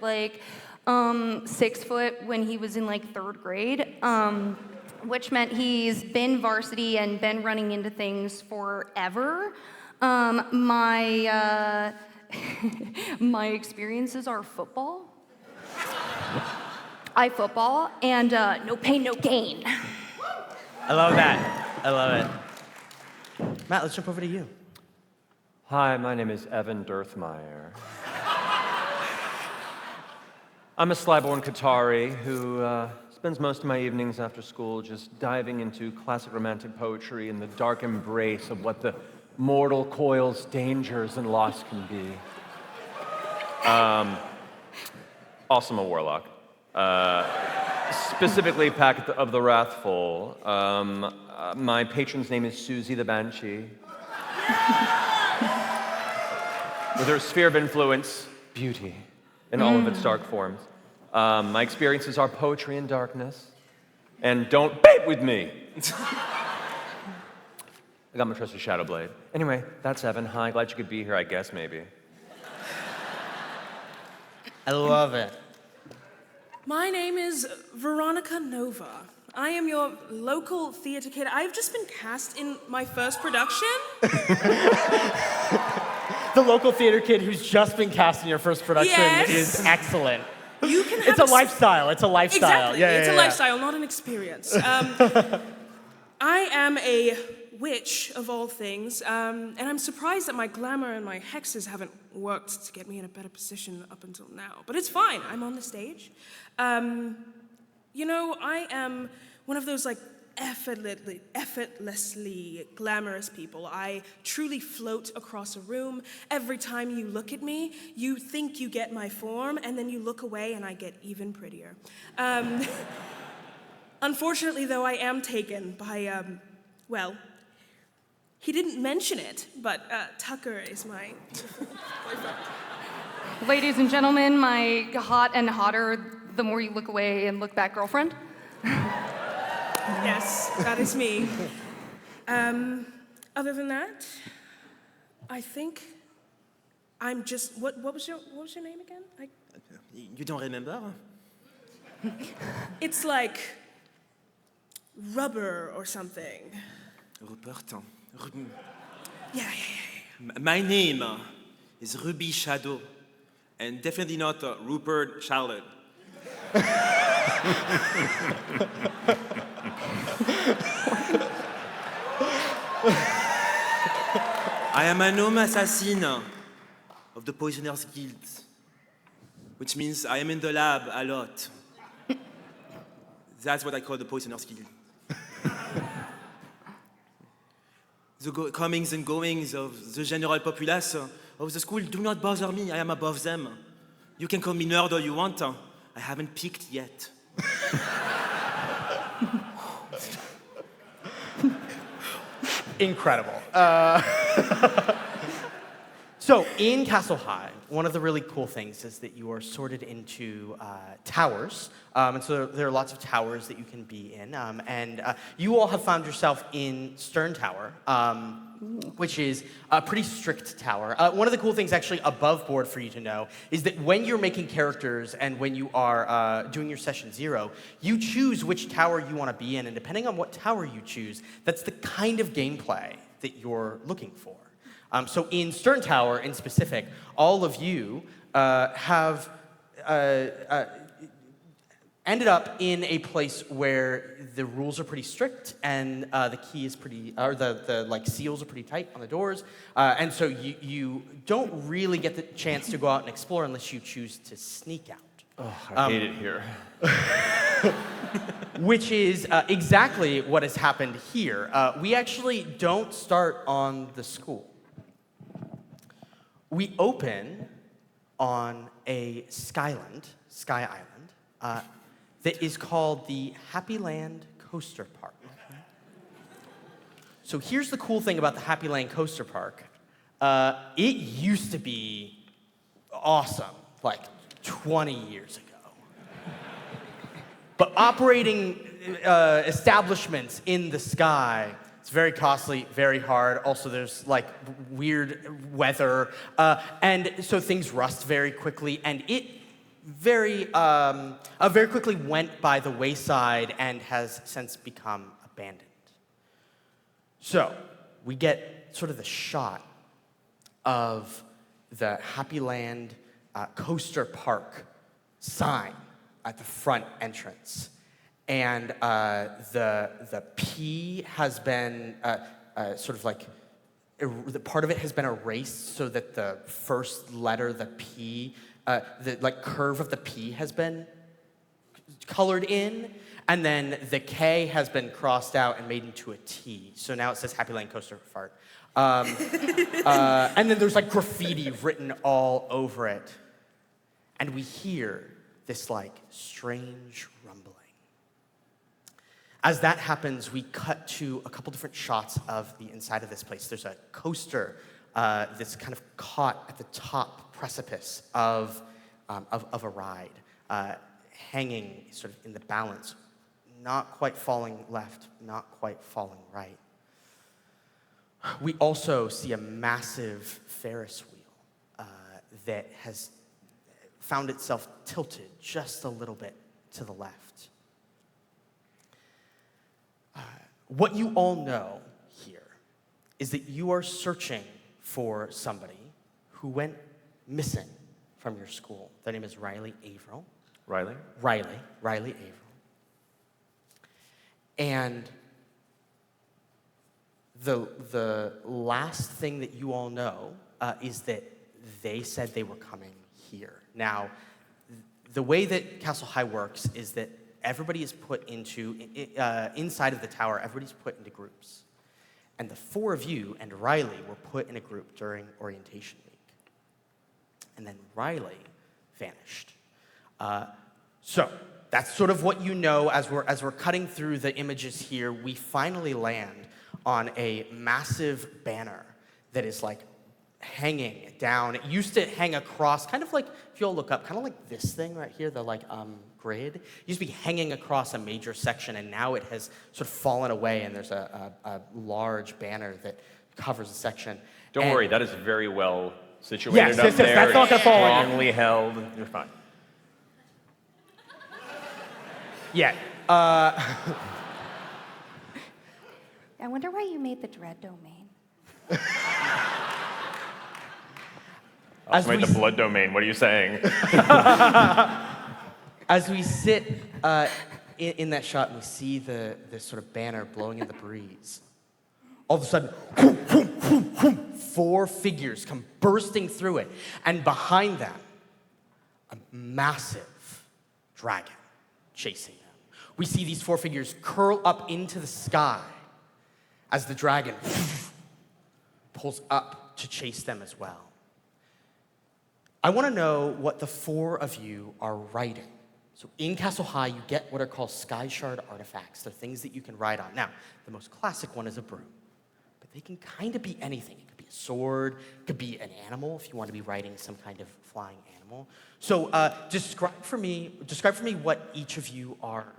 6 foot when he was in 3rd grade, which meant he's been varsity and been running into things forever. My experiences are football. I football, and no pain, no gain. I love that. I love it. Matt, let's jump over to you. Hi, my name is Evan Dirthmeyer. I'm a sly-born Qatari who spends most of my evenings after school just diving into classic romantic poetry in the dark embrace of what the mortal coil's dangers and loss can be. Also, I'm a warlock. Specifically, Pact of the Wrathful. My patron's name is Susie the Banshee. With her sphere of influence, beauty, in all of its dark forms. My experiences are poetry and darkness. And don't bait with me! I got my trusty Shadowblade. Anyway, that's Evan. Hi, glad you could be here, I guess, maybe. I love it. My name is Veronica Nova. I am your local theater kid. I've just been cast in my first production. The local theater kid who's just been cast in your first production Yes. is excellent. You can have It's a lifestyle. It's a lifestyle. Exactly. Yeah, It's yeah, a yeah. lifestyle, not an experience. I am a witch of all things, and I'm surprised that my glamour and my hexes haven't worked to get me in a better position up until now. But it's fine. I'm on the stage. I am one of those effortlessly glamorous people. I truly float across a room. Every time you look at me, you think you get my form, and then you look away and I get even prettier. Unfortunately, though, I am taken by, well, he didn't mention it, but Tucker is my boyfriend. Ladies and gentlemen, my hot and hotter the more you look away and look back girlfriend. Yes, that is me. Other than that, I think I'm just. What was your name again? You don't remember? It's like rubber or something. Rupert. Yeah. My name is Ruby Shadow, and definitely not Rupert Charlotte. I am an homme assassin of the Poisoners Guild, which means I am in the lab a lot. That's what I call the Poisoners Guild. The comings and goings of the general populace of the school do not bother me. I am above them. You can call me nerd all you want. I haven't peaked yet. Incredible. So in Castle High, one of the really cool things is that you are sorted into towers. And so there are lots of towers that you can be in. And you all have found yourself in Stern Tower, which is a pretty strict tower. One of the cool things actually above board for you to know is that when you're making characters and when you are doing your session 0, you choose which tower you want to be in. And depending on what tower you choose, that's the kind of gameplay that you're looking for. So in Stern Tower, in specific, all of you have ended up in a place where the rules are pretty strict and the key is pretty, or the like seals are pretty tight on the doors, and so you don't really get the chance to go out and explore unless you choose to sneak out. Oh, I hate it here. Which is exactly what has happened here. We actually don't start on the school. We open on a sky island, that is called the Happy Land Coaster Park. So here's the cool thing about the Happy Land Coaster Park. It used to be awesome, like 20 years ago. But operating establishments in the sky, it's very costly, very hard. Also, there's like weird weather, and so things rust very quickly. And it very quickly went by the wayside and has since become abandoned. So we get sort of the shot of the Happy Land Coaster Park sign at the front entrance. And the P has been sort of like, the part of it has been erased so that the first letter, the P, the like curve of the P has been colored in, and then the K has been crossed out and made into a T. So now it says Happy Land Coaster Fart. And then there's like graffiti written all over it. And we hear this like strange rumbling. As that happens, we cut to a couple different shots of the inside of this place. There's a coaster that's kind of caught at the top precipice of a ride, hanging sort of in the balance, not quite falling left, not quite falling right. We also see a massive Ferris wheel that has found itself tilted just a little bit to the left. What you all know here is that you are searching for somebody who went missing from your school. Their name is Riley Averill. Riley? Riley Averill. And the last thing that you all know is that they said they were coming here. Now, the way that Castle High works is that everybody is put inside of the tower, everybody's put into groups. And the 4 of you and Riley were put in a group during orientation week. And then Riley vanished. So that's sort of what you know as we're cutting through the images here. We finally land on a massive banner that is like hanging down. It used to hang across, kind of like, if you'll look up, kind of like this thing right here, the like grid. It used to be hanging across a major section, and now it has sort of fallen away, and there's a large banner that covers a section. Don't worry, that is very well situated up yes, there. that's not gonna fall on you. Strongly held. You're fine. Yeah. I wonder why you made the Dread domain. I also made the blood domain. What are you saying? As we sit in that shot and we see this sort of banner blowing in the breeze, all of a sudden, 4 figures come bursting through it, and behind them, a massive dragon chasing them. We see these 4 figures curl up into the sky as the dragon pulls up to chase them as well. I want to know what the 4 of you are writing. So in Castle High, you get what are called Sky Shard artifacts. They're things that you can write on. Now, the most classic one is a broom, but they can kind of be anything. It could be a sword, it could be an animal if you want to be writing some kind of flying animal. So describe for me what each of you are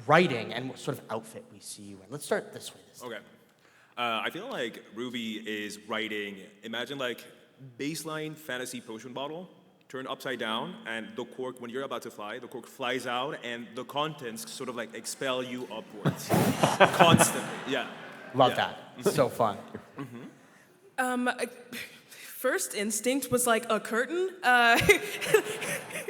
writing and what sort of outfit we see you in. Let's start this way. Okay. I feel like Ruby is writing, imagine like baseline fantasy potion bottle, turned upside down, and the cork, when you're about to fly, the cork flies out, and the contents sort of like expel you upwards. Constantly, yeah. Love that. It's so fun. First instinct was like a curtain,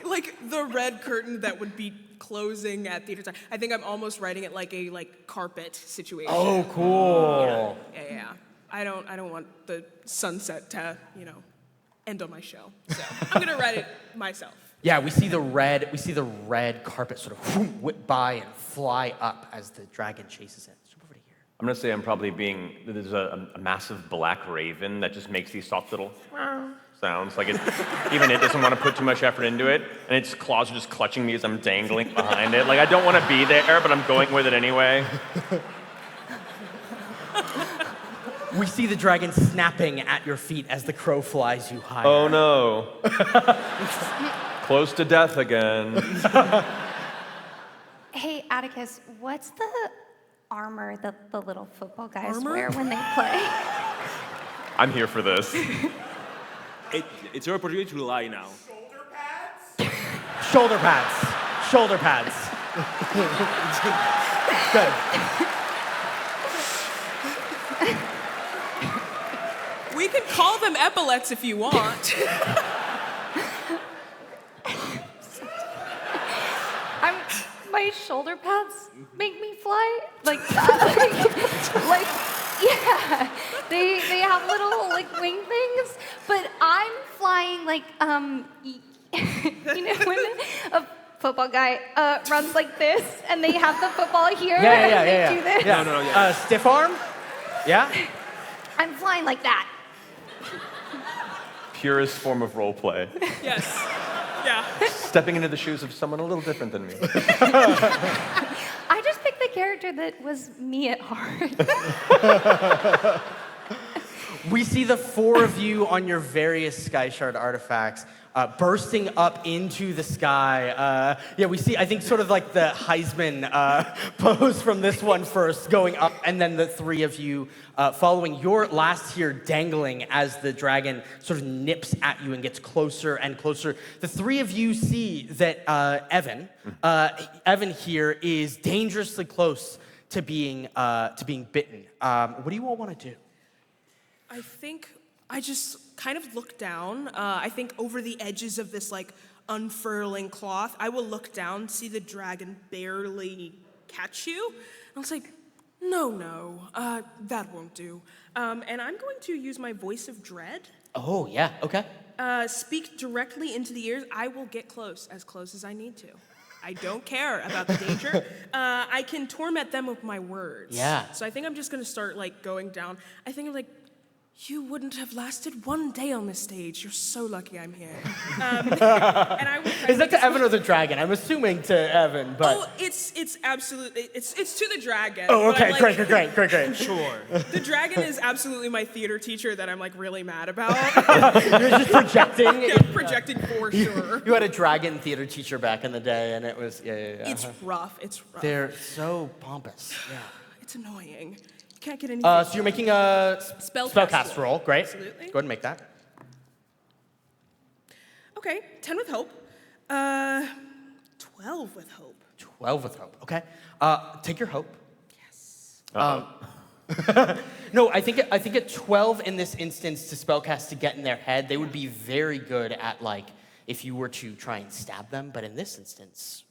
like the red curtain that would be closing at theater time. I think I'm almost writing it like a carpet situation. Oh, cool. Yeah. I don't want the sunset to, end on my show. So I'm gonna write it myself. Yeah, we see the red carpet sort of whip by and fly up as the dragon chases it. Over to here. I'm gonna say I'm probably there's a massive black raven that just makes these soft little sounds. Like even it doesn't want to put too much effort into it, and its claws are just clutching me as I'm dangling behind it. Like I don't want to be there, but I'm going with it anyway. We see the dragon snapping at your feet as the crow flies you higher. Oh no. Close to death again. Hey, Atticus, what's the armor that the little football guys wear when they play? I'm here for this. It's your opportunity to lie now. Shoulder pads. Shoulder pads. Good. We can call them epaulets if you want. My shoulder pads make me fly. Like, yeah, they have little wing things, but I'm flying when a football guy runs like this and they have the football here and they do this. Yeah. No. Stiff arm? Yeah? I'm flying like that. Purest form of role play. Yes. Yeah. Stepping into the shoes of someone a little different than me. I just picked the character that was me at heart. We see the 4 of you on your various Sky Shard artifacts bursting up into the sky. We see, I think, sort of like the Heisman pose from this one first, going up, and then the 3 of you following your last here dangling as the dragon sort of nips at you and gets closer and closer. The 3 of you see that Evan here is dangerously close to being bitten. What do you all want to do? I think I just kind of look down. I think over the edges of this unfurling cloth, I will look down, see the dragon barely catch you, and I'll say, no, that won't do. And I'm going to use my voice of dread. Oh, yeah, okay. Speak directly into the ears. I will get close as I need to. I don't care about the danger. I can torment them with my words. Yeah. So I think I'm just gonna start like going down. I think I'm like, you wouldn't have lasted one day on this stage. You're so lucky I'm here. And I will try Is that to Evan or the dragon? I'm assuming to Evan, but. Oh, it's absolutely it's to the dragon. Oh, but I'm okay, like- great. Sure. The dragon is absolutely my theater teacher that I'm like really mad about. You're just projecting. Yeah, projecting for sure. You had a dragon theater teacher back in the day, and it was, yeah. It's rough. It's rough. They're so pompous. Yeah. It's annoying. You can't get anything. So you're making a spellcast roll. Great. Absolutely. Go ahead and make that. Okay, 10 with hope. 12 with hope. 12 with hope. Okay. Take your hope. Yes. No, I think at 12 in this instance to spellcast to get in their head, they would be very good at like if you were to try and stab them. But in this instance,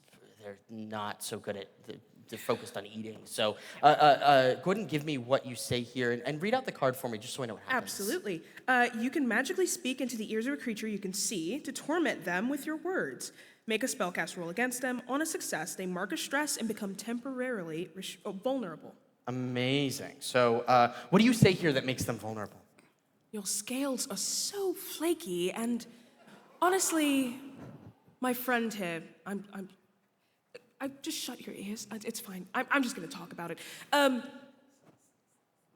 they're not so good at. They're focused on eating. So go ahead and give me what you say here and read out the card for me just so I know what happens. Absolutely. You can magically speak into the ears of a creature you can see to torment them with your words. Make a spellcast roll against them. On a success, they mark a stress and become temporarily vulnerable. Amazing. So what do you say here that makes them vulnerable? Your scales are so flaky, and honestly, my friend here, I just shut your ears. It's fine. I'm just going to talk about it.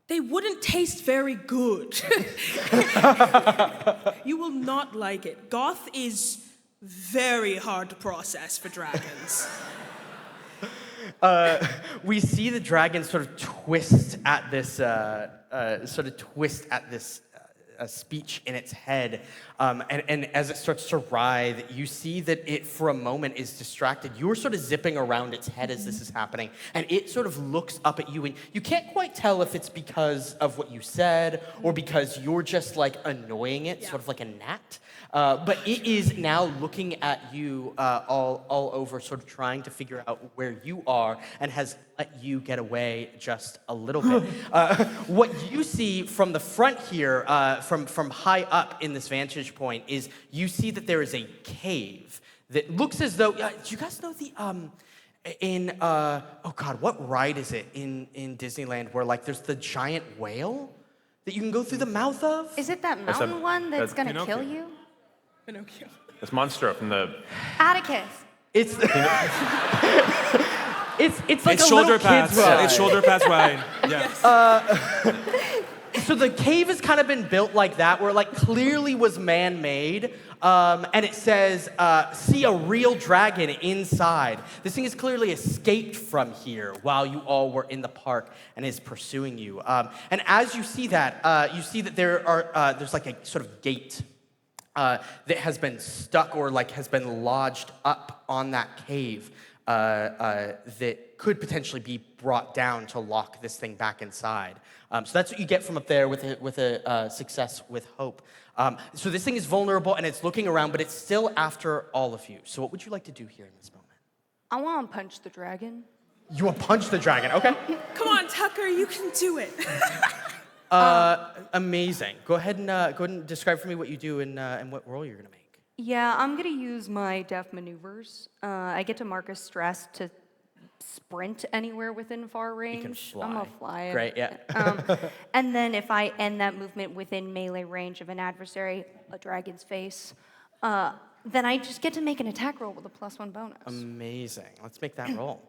They wouldn't taste very good. You will not like it. Goth is very hard to process for dragons. We see the dragon sort of twist at this speech in its head, and as it starts to writhe, you see that it, for a moment, is distracted. You're sort of zipping around its head as this is happening, and it sort of looks up at you, and you can't quite tell if it's because of what you said or because you're just like annoying it, sort of like a gnat. But it is now looking at you all over, sort of trying to figure out where you are, and has let you get away just a little bit. What you see from the front here, from high up in this vantage point, is you see that there is a cave that looks as though. Do you guys know the oh God, what ride is it in Disneyland where like there's the giant whale that you can go through the mouth of? Is it that mountain one that's gonna kill you? Pinocchio. That's Monstro from the... Atticus. It's it's like It's a shoulder little kid's pads. ride. It's shoulder pads ride. Yeah. So the cave has kind of been built like that, where it like clearly was man-made, and it says, see a real dragon inside. This thing has clearly escaped from here while you all were in the park and is pursuing you. And as you see that there's like a sort of gate that has been stuck or like has been lodged up on that cave that could potentially be brought down to lock this thing back inside. So that's what you get from up there with a success with hope. So this thing is vulnerable and it's looking around, but it's still after all of you. So what would you like to do here in this moment? I want to punch the dragon. You want to punch the dragon? Okay. Come on, Tucker, you can do it. Amazing. Go ahead and describe for me what you do and what role you're gonna make. Yeah, I'm gonna use my def maneuvers. I get to mark a stress to sprint anywhere within far range. can fly. I'm gonna fly. Great, yeah. And then if I end that movement within melee range of an adversary, a dragon's face, then I just get to make an attack roll with a +1 bonus. Amazing. Let's make that roll.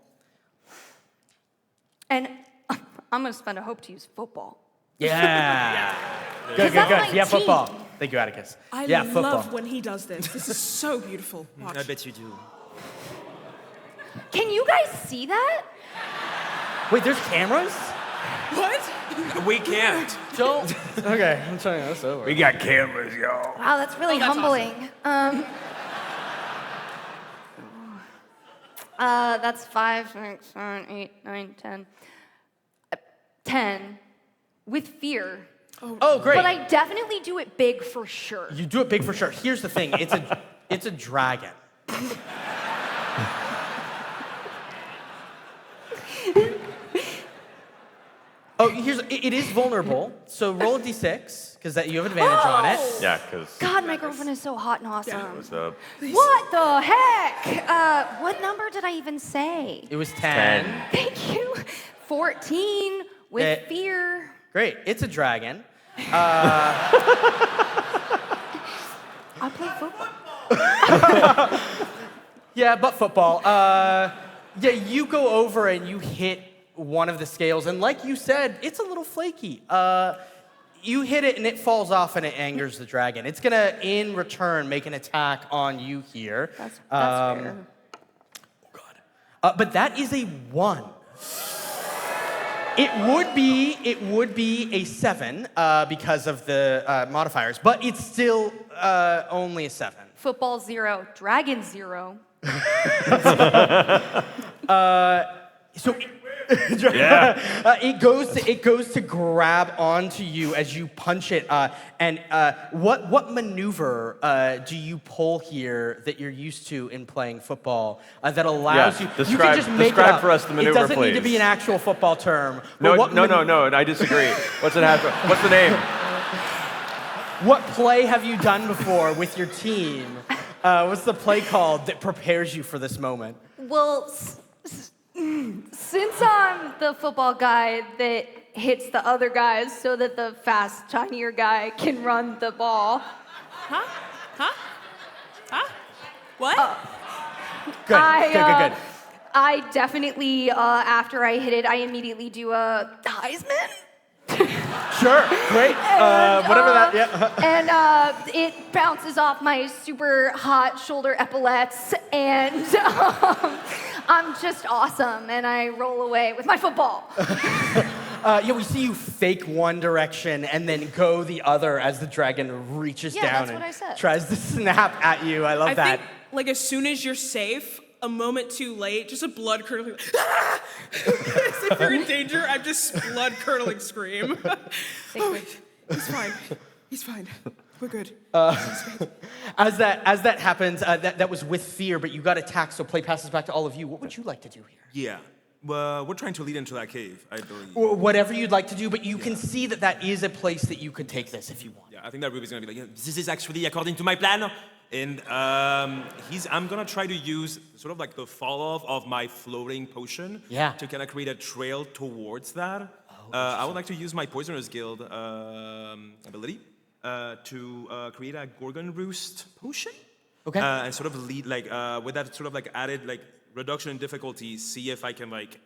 And I'm gonna spend a hope to use football. Yeah. Good, 'Cause good, that's good. my Yeah, team. football. Thank you, Atticus. I Yeah, football. love when he does this. This is so beautiful. Watch. I bet you do. Can you guys see that? Wait, there's cameras? What? We can't. Don't. Okay, I'm turning this over. We got cameras, y'all. Wow, that's really that's humbling. That's 5, 6, 7, 8, 9, 10. 10 with fear. Oh, great. But I definitely do it big for sure. You do it big for sure. Here's the thing. It's a dragon. It is vulnerable. So roll a d6 because you have advantage on it. Yeah, because. God, my girlfriend is so hot and awesome. What's up? What the heck? What number did I even say? It was 10. Thank you. 14 with fear. Great. It's a dragon. I play football. Yeah, but football. You go over and you hit one of the scales, and like you said, it's a little flaky. You hit it and it falls off and it angers the dragon. It's gonna, in return, make an attack on you here. That's fair. Oh God. But that is a 1. It would be a 7 because of the modifiers, but it's still only a 7. Football 0, dragon 0. So it goes to grab onto you as you punch it. And what maneuver do you pull here that you're used to in playing football that allows you? You can just make it up. For us the maneuver, it doesn't need to please. be an actual football term. No, I disagree. What's it have? What's the name? What play have you done before with your team? What's the play called that prepares you for this moment? Well, since I'm the football guy that hits the other guys so that the fast, tinier guy can run the ball. What? Good. I definitely, after I hit it, I immediately do a Heisman. Sure, great. Whatever that, yeah. And it bounces off my super hot shoulder epaulets, and I'm just awesome, and I roll away with my football. We see you fake one direction and then go the other as the dragon reaches down that's and what I said. tries to snap at you. I love I that. think, like, as soon as you're safe, a moment too late, just a blood curdling. As if you're in danger, I'm just blood curdling scream. Oh, he's fine. He's fine. We're good. As that happens, that was with fear, but you got attacked, so play passes back to all of you. What would you like to do here? Yeah. Well, we're trying to lead into that cave, I believe. Or whatever you'd like to do, but you can see that is a place that you could take this if you want. Yeah, I think that Ruby's gonna be like, yeah, this is actually according to my plan. And I'm gonna try to use sort of like the fall off of my floating potion to kind of create a trail towards that. I would like to use my Poisoner's Guild ability to create a Gorgon Roost potion. Okay. And sort of lead like with that sort of like added like reduction in difficulty, see if I can like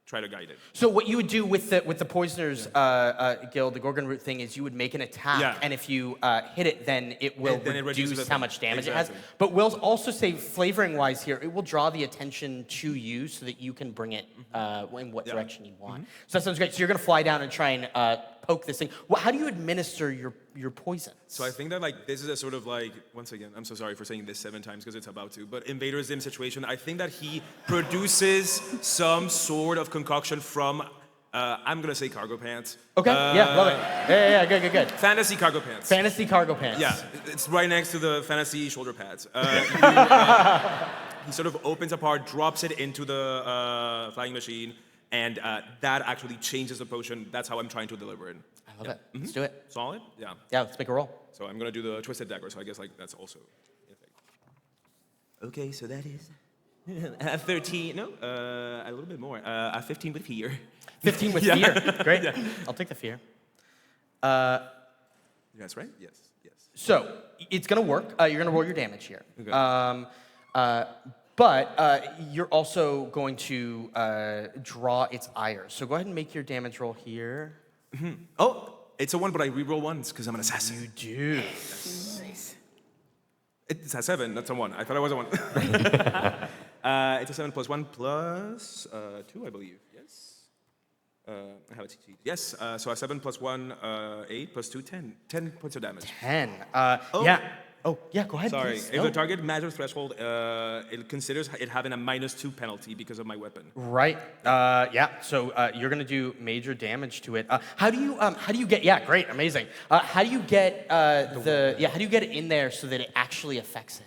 try to guide it. So what you would do with the Poisoner's Guild, the Gorgon Root thing, is you would make an attack, and if you hit it, then it will reduce how much damage it has. But we'll also say, flavoring-wise here, it will draw the attention to you so that you can bring it in what direction you want. So that sounds great. So you're going to fly down and try and poke this thing. Well, how do you administer your poison? So I think that like this is a sort of like, once again, I'm so sorry for saying this 7 times because it's about to, but Invader Zim situation, I think that he produces some sort of concoction from, I'm gonna say cargo pants. Okay, love it. Yeah, good. Fantasy cargo pants. Fantasy cargo pants. Yeah, it's right next to the fantasy shoulder pads. He sort of opens apart, drops it into the flying machine, and that actually changes the potion. That's how I'm trying to deliver it. I love it. Let's do it. Solid? Yeah. Yeah, let's make a roll. So I'm gonna do the Twisted Dagger, so I guess like that's also in effect. Okay, so that is a 13, no, a little bit more, a 15 with fear. 15 with fear. Great. Yeah. I'll take the fear. That's right? Yes. So it's going to work. You're going to roll your damage here. Okay. But you're also going to draw its ire. So go ahead and make your damage roll here. Oh, it's a 1, but I reroll once because I'm an assassin. You do. Nice. It's a 7, that's a 1. I thought it was a 1. It's a 7 plus 1 plus 2, I believe. Yes. I have a cheat sheet. Yes. So a 7 plus 1, 8 plus 2, 10. 10 points of damage. 10. Yeah. Oh, yeah, go ahead. Sorry. Please. If the target matches threshold, it considers it having a -2 penalty because of my weapon. Right. Yeah. So you're gonna do major damage to it. How do you get? Yeah. Great. Amazing. How do you get how do you get it in there so that it actually affects it?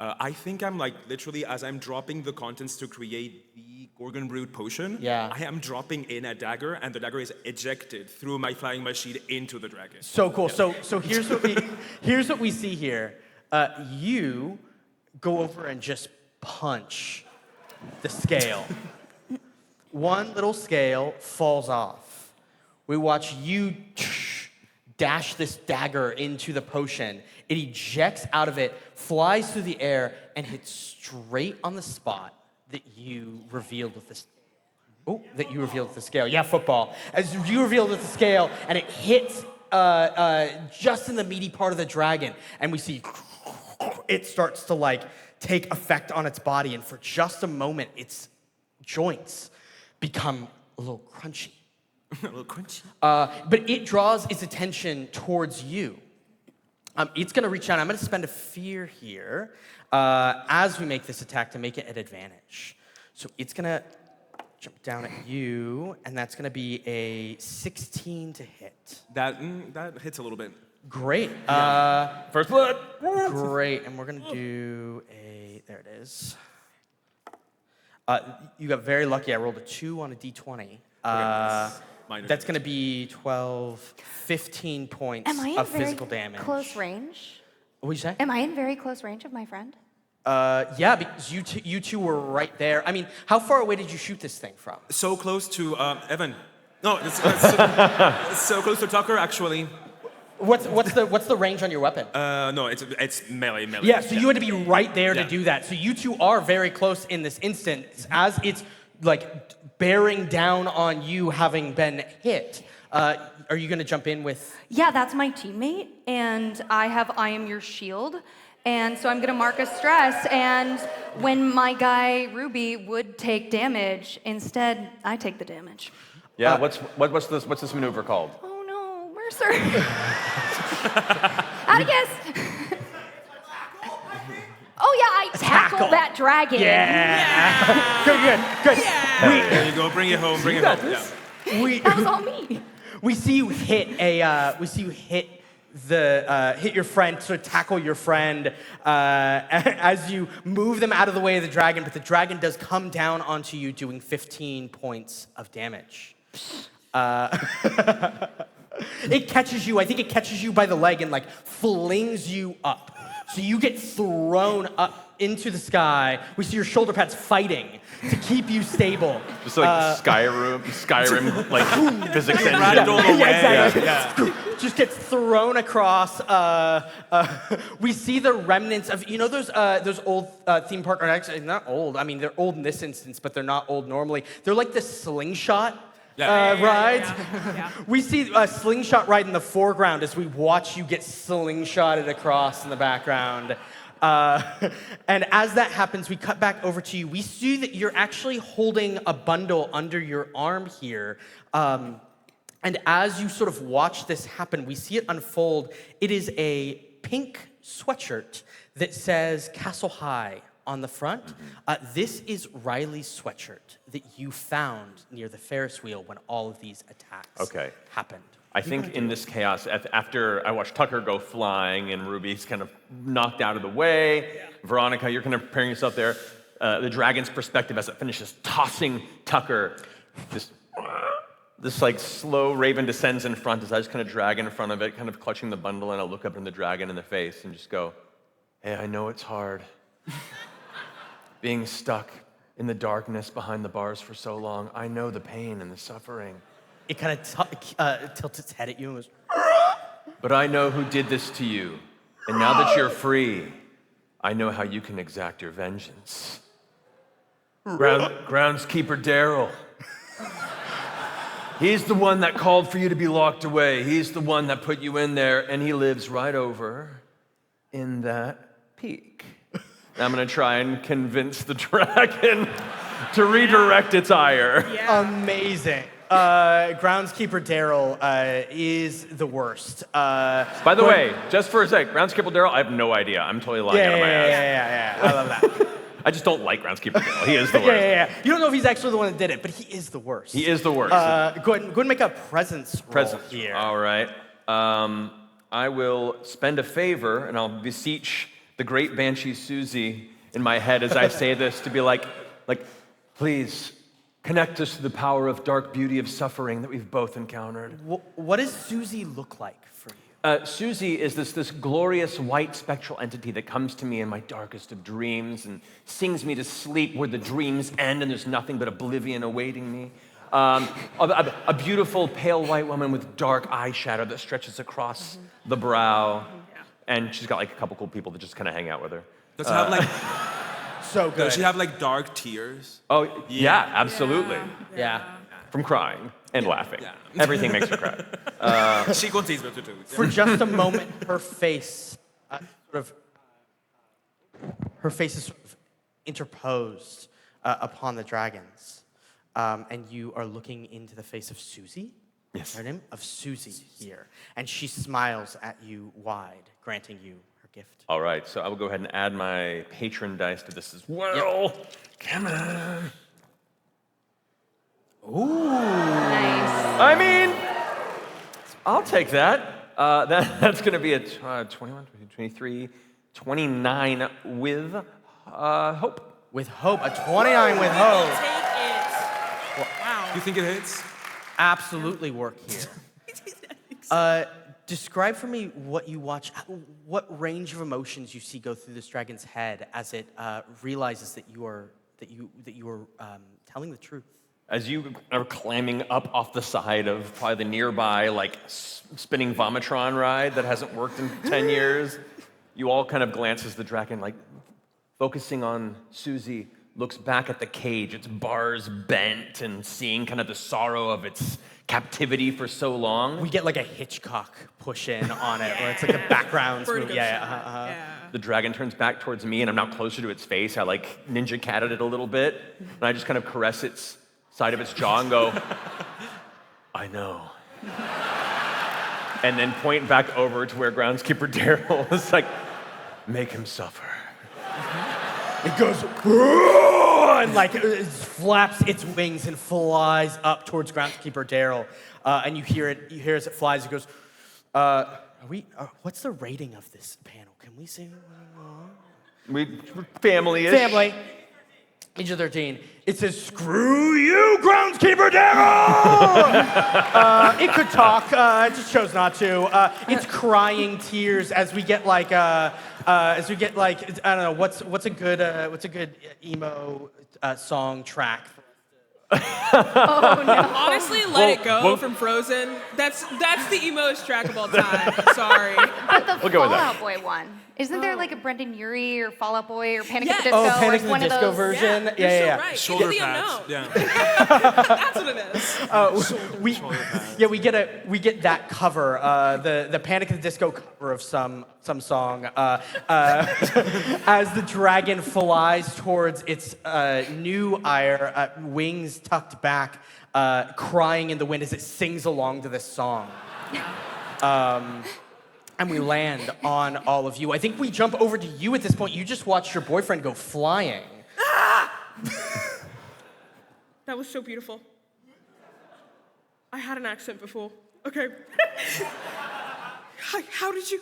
I think I'm like literally as I'm dropping the contents to create the Gorgon Brood potion, Yeah. I am dropping in a dagger, and the dagger is ejected through my flying machine into the dragon. So cool. So here's what we see here. You go over and just punch the scale. One little scale falls off. We watch you dash this dagger into the potion. It ejects out of it, flies through the air, and hits straight on the spot that you revealed with this. Oh, that you revealed with the scale. Yeah, football. As you revealed with the scale, and it hits just in the meaty part of the dragon, and we see it starts to like take effect on its body, and for just a moment, its joints become a little crunchy. A little crunchy. But it draws its attention towards you. It's going to reach out. I'm going to spend a fear here as we make this attack to make it an advantage. So it's going to jump down at you, and that's going to be a 16 to hit. That hits a little bit. Great. First blood. Great. And we're going to do a... There it is. You got very lucky. I rolled a 2 on a d20. That's going to be 12, 15 points of physical damage. Close range? What did you say? Am I in very close range of my friend? Yeah, because you two were right there. I mean, how far away did you shoot this thing from? So close to Evan. No, it's so close to Tucker, actually. What's the range on your weapon? No, it's melee. Yeah, so you had to be right there to do that. So you two are very close in this instance as it's like bearing down on you having been hit. Are you going to jump in with... Yeah, that's my teammate, and I am your shield, and so I'm going to mark a stress, and when my guy Ruby would take damage, instead I take the damage. Yeah, what's this maneuver called? Oh no, Mercer. How'd you guess? Oh yeah, I tackle that dragon. Yeah. Good. Yeah. There you go. Bring it home. Bring it home. Yeah. That was all me. We see you hit hit your friend, sort of tackle your friend as you move them out of the way of the dragon, but the dragon does come down onto you, doing 15 points of damage. It catches you. I think it catches you by the leg and like flings you up. So you get thrown up into the sky. We see your shoulder pads fighting to keep you stable. Just like Skyrim, like physics engine. Exactly. Just gets thrown across. We see the remnants of those old theme park, or actually not old. I mean, they're old in this instance, but they're not old normally. They're like the slingshot. Rides. Yeah. We see a slingshot ride in the foreground as we watch you get slingshotted across in the background. And as that happens, we cut back over to you. We see that you're actually holding a bundle under your arm here. And as you sort of watch this happen, we see it unfold. It is a pink sweatshirt that says Castle High on the front. This is Riley's sweatshirt that you found near the Ferris wheel when all of these attacks happened. I think in this chaos, after I watched Tucker go flying and Ruby's kind of knocked out of the way, Veronica, you're kind of preparing yourself there. The dragon's perspective as it finishes tossing Tucker, this like slow raven descends in front as I just kind of drag in front of it, kind of clutching the bundle, and I look up in the dragon in the face and just go, hey, I know it's hard. Being stuck in the darkness behind the bars for so long, I know the pain and the suffering. It kind of tilts its head at you and goes, but I know who did this to you. And now that you're free, I know how you can exact your vengeance. Groundskeeper Daryl. He's the one that called for you to be locked away. He's the one that put you in there, and he lives right over in that peak. I'm going to try and convince the dragon to redirect its ire. Yeah. Amazing. Groundskeeper Daryl is the worst. By the way, just for a sec, Groundskeeper Daryl, I have no idea. I'm totally lying out of my ass. Yeah. I love that. I just don't like Groundskeeper Daryl. He is the worst. Yeah. You don't know if he's actually the one that did it, but he is the worst. He is the worst. Go ahead and make a presence roll here. All right. I will spend a favor, and I'll beseech the great banshee Susie in my head as I say this to be like, please connect us to the power of dark beauty of suffering that we've both encountered. What does Susie look like for you? Susie is this glorious white spectral entity that comes to me in my darkest of dreams and sings me to sleep where the dreams end and there's nothing but oblivion awaiting me. A beautiful pale white woman with dark eyeshadow that stretches across the brow. And she's got like a couple cool people that just kind of hang out with her. Does she have like So good. does she have like dark tears? Oh, yeah, absolutely. Yeah. From crying and laughing. Everything makes her cry. She contains me too. For just a moment, her face is sort of interposed upon the dragons. And you are looking into the face of Susie? Yes. Her name? Of Susie here. And she smiles at you wide, granting you her gift. All right, so I will go ahead and add my patron dice to this as well. Come on. Nice. I mean, I'll take that. That's going to be a 21, 23, 29 with hope. With hope, a 29 with hope. Take it. Wow. You think it hits? Absolutely work here. Describe for me what you watch, what range of emotions you see go through this dragon's head as it realizes that you are telling the truth. As you are climbing up off the side of probably the nearby, like, spinning Vomitron ride that hasn't worked in 10 years, you all kind of glance as the dragon, like, focusing on Susie, looks back at the cage, its bars bent, and seeing kind of the sorrow of its captivity for so long. We get like a Hitchcock push in on it, where it's like a background. Vertigo Yeah, shot. The dragon turns back towards me, and I'm now closer to its face. I, like, ninja catted it a little bit, and I just kind of caress its side of its jaw and go, I know. And then point back over to where groundskeeper Daryl was like, make him suffer. It goes, and like it flaps its wings and flies up towards groundskeeper Daryl. And you hear as it flies, it goes, what's the rating of this panel? Can we say? Family-ish. Family. PG-13. It says, screw you, groundskeeper Daryl! It could talk, it just chose not to. It's crying tears as we get like, I don't know, what's a good emo song track? Oh no. Honestly, Let It Go from Frozen. That's the emoest track of all time. Sorry. But the We'll go with Fall that. Out Boy one. Isn't there like a Brendan Urie or Fall Out Boy or Panic Yes. at the Disco? Oh, Panic or at the one Disco of those? version? You're Yeah. so right. Shoulder Into the pads. unknown. Yeah. That's what it is. We get that cover, the Panic at the Disco cover of some song, as the dragon flies towards its new ire, wings tucked back, crying in the wind as it sings along to this song. And we land on all of you. I think we jump over to you at this point. You just watched your boyfriend go flying. That was so beautiful. I had an accent before. Okay. How did you?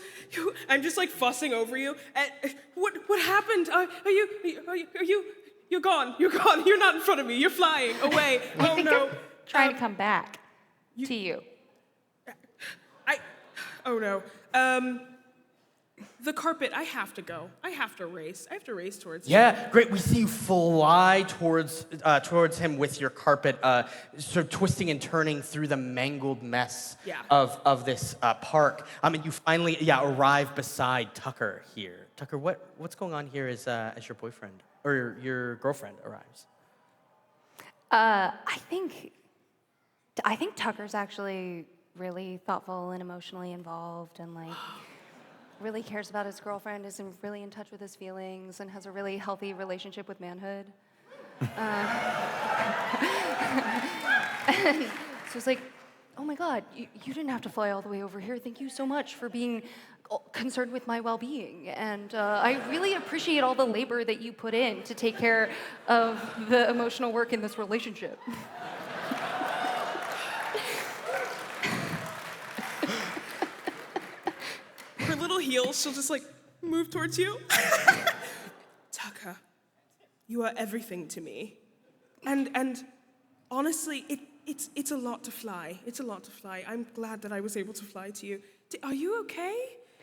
I'm just like fussing over you. What happened? Are you? You're gone. You're gone. You're not in front of me. You're flying away. I Oh think no. I'm trying to come back to you. Oh no. The carpet. I have to go. I have to race. I have to race towards you. Yeah, great. We see you fly towards him with your carpet, sort of twisting and turning through the mangled mess of this park. And you finally arrive beside Tucker here. Tucker, what's going on here as your boyfriend or your girlfriend arrives? I think Tucker's actually really thoughtful and emotionally involved and like really cares about his girlfriend, is really in touch with his feelings, and has a really healthy relationship with manhood. And so it's like, oh my God, you didn't have to fly all the way over here. Thank you so much for being concerned with my well-being. And I really appreciate all the labor that you put in to take care of the emotional work in this relationship. Her little heels. She'll just like move towards you. Tucker, you are everything to me. And honestly, it's a lot to fly. It's a lot to fly. I'm glad that I was able to fly to you. Are you okay?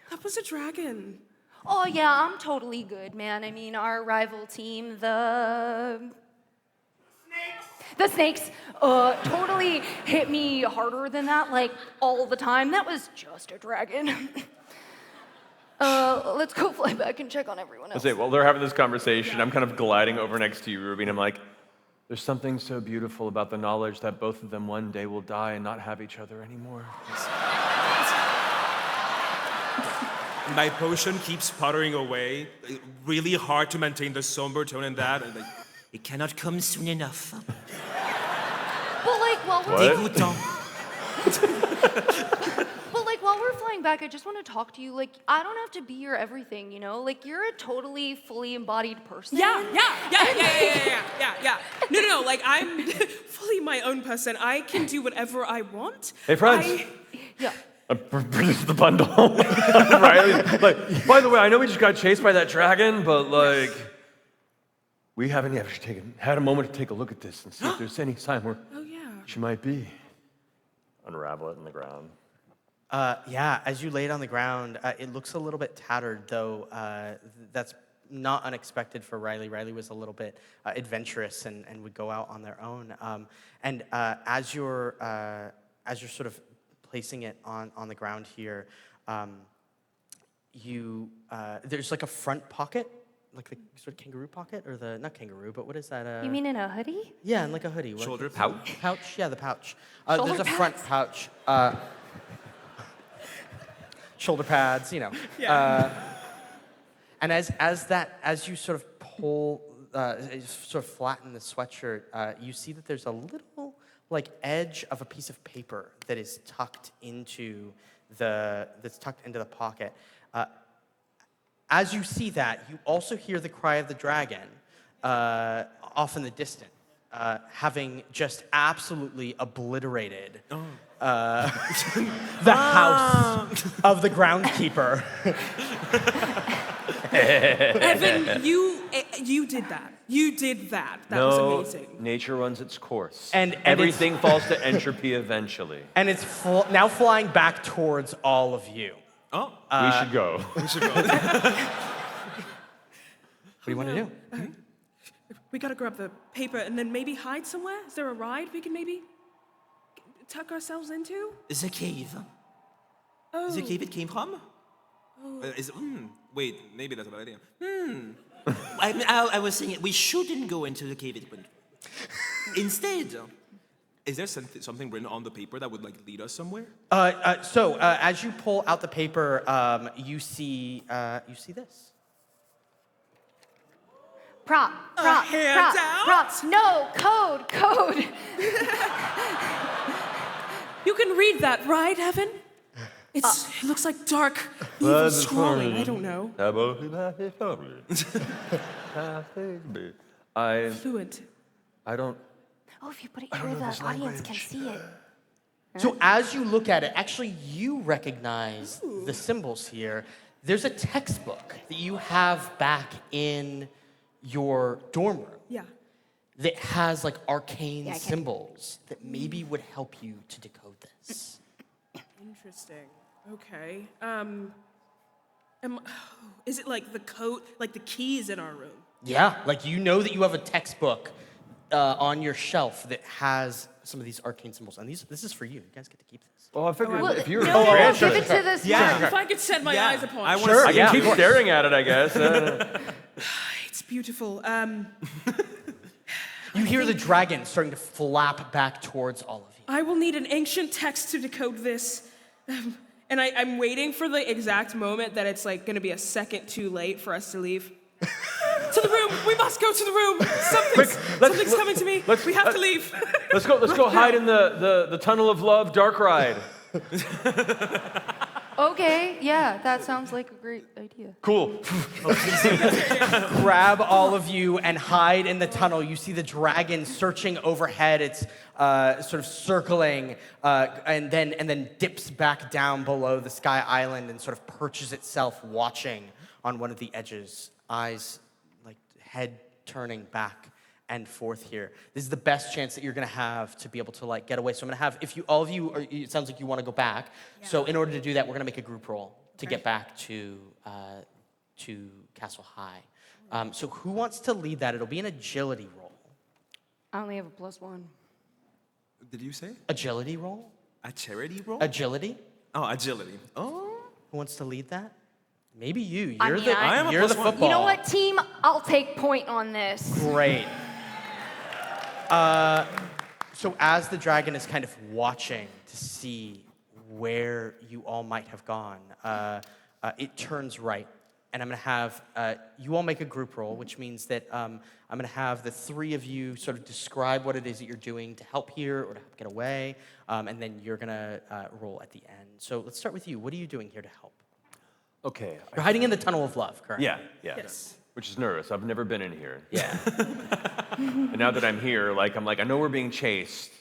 That was a dragon. Oh, yeah, I'm totally good, man. I mean, our rival team, the snakes, totally hit me harder than that, like, all the time. That was just a dragon. Let's go fly back and check on everyone else. While they're having this conversation, I'm kind of gliding over next to you, Ruby, and I'm like, there's something so beautiful about the knowledge that both of them one day will die and not have each other anymore. My potion keeps puttering away. Really hard to maintain the somber tone in that. And like, It cannot come soon enough. But, like, while we're... Dégoûtant. But, like, while we're flying back, I just want to talk to you. Like, I don't have to be your everything, you know? Like, you're a totally, fully embodied person. Yeah. No. Like, I'm fully my own person. I can do whatever I want. Hey, friends. Yeah. Produce the bundle. Riley, like, by the way, I know we just got chased by that dragon, but, like, we haven't actually had a moment to take a look at this and see if there's any sign where she might be. Unravel it in the ground. Yeah, as you lay it on the ground, it looks a little bit tattered, though that's not unexpected for Riley. Riley was a little bit adventurous and would go out on their own. And as you're sort of placing it on the ground here, there's like a front pocket, like the sort of kangaroo pocket, or not kangaroo, but what is that? You mean in a hoodie? Yeah, in like a hoodie. Shoulder pouch? Pouch, yeah, the pouch. Shoulder There's a front pouch. Shoulder pads, you know. Yeah. And as you sort of pull, sort of flatten the sweatshirt, you see that there's a little like edge of a piece of paper that is tucked into the pocket. As you see that, you also hear the cry of the dragon off in the distance, having just absolutely obliterated the house of the groundkeeper. Evan, you did that. You did that. That was amazing. Nature runs its course. And everything falls to entropy eventually. And it's now flying back towards all of you. oh, We should go. What do you want to do? We gotta grab the paper and then maybe hide somewhere. Is there a ride we can maybe tuck ourselves into? The cave. Oh. The cave it came from? wait, maybe that's a bad idea. I was saying we shouldn't go into the cave it went. Instead, Is there something written on the paper that would like lead us somewhere? So as you pull out the paper, you see this. Prop. handout? No, code. You can read that, right, Evan? It looks like dark, evil scrawling. I don't know. Fluent. I don't... Oh, if you put it here, the audience can see it. So as you look at it, actually you recognize the symbols here. There's a textbook that you have back in your dorm room. Yeah. That has like arcane symbols that maybe would help you to decode this. Interesting. Okay. Is it like the code, like the keys in our room? Yeah, like you know that you have a textbook on your shelf that has some of these arcane symbols, and this is for you. You guys get to keep this. Well, I figured Well, if you're No, a grant, give it to this. If I could set my eyes upon it. I can keep staring at it, I guess. It's beautiful. You hear the dragon starting to flap back towards all of you. I will need an ancient text to decode this. And I'm waiting for the exact moment that it's like going to be a second too late for us to leave. To the room! We must go to the room! Something's coming to me. We have to leave. Let's go hide in the tunnel of love, dark ride. Okay, yeah, that sounds like a great idea. Cool. Grab all of you and hide in the tunnel. You see the dragon searching overhead. It's sort of circling and then dips back down below the sky island and sort of perches itself watching on one of the edges, eyes, like head turning back and forth here. This is the best chance that you're gonna have to be able to like get away. So I'm gonna have, if you, all of you, it sounds like you wanna go back. Yeah. So in order to do that, we're gonna make a group roll to get back to Castle High. So who wants to lead that? It'll be an agility roll. I only have a +1. Did you say? Agility roll? A charity roll? Agility? Oh, agility. Oh. Who wants to lead that? Maybe you. I You're mean, the I am a you're the +1. football. You know what, team? I'll take point on this. Great. So as the dragon is kind of watching to see where you all might have gone, it turns right. And I'm going to have you all make a group roll, which means that I'm going to have the three of you sort of describe what it is that you're doing to help here or to help get away, and then you're going to roll at the end. So let's start with you. What are you doing here to help? Okay. You're hiding in the tunnel of love, correct? Yeah. Yes. Which is nervous. I've never been in here. Yeah. And now that I'm here, like, I'm like, I know we're being chased,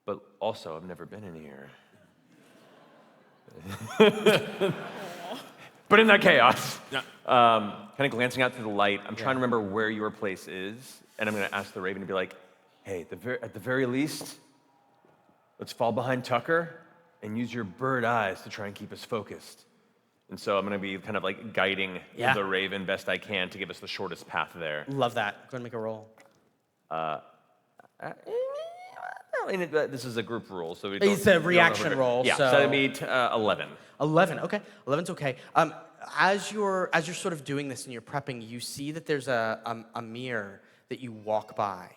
but also I've never been in here. But in that chaos, kind of glancing out through the light, I'm trying to remember where your place is, and I'm going to ask the Raven to be like, hey, at the very least, let's fall behind Tucker and use your bird eyes to try and keep us focused. And so I'm going to be kind of like guiding the Raven best I can to give us the shortest path there. Love that. Go ahead and make a roll. This is a group rule, so we don't... It's a reaction roll, Yeah, so... so I meet 11. 11, okay. 11's okay. As you're sort of doing this and you're prepping, you see that there's a mirror that you walk by.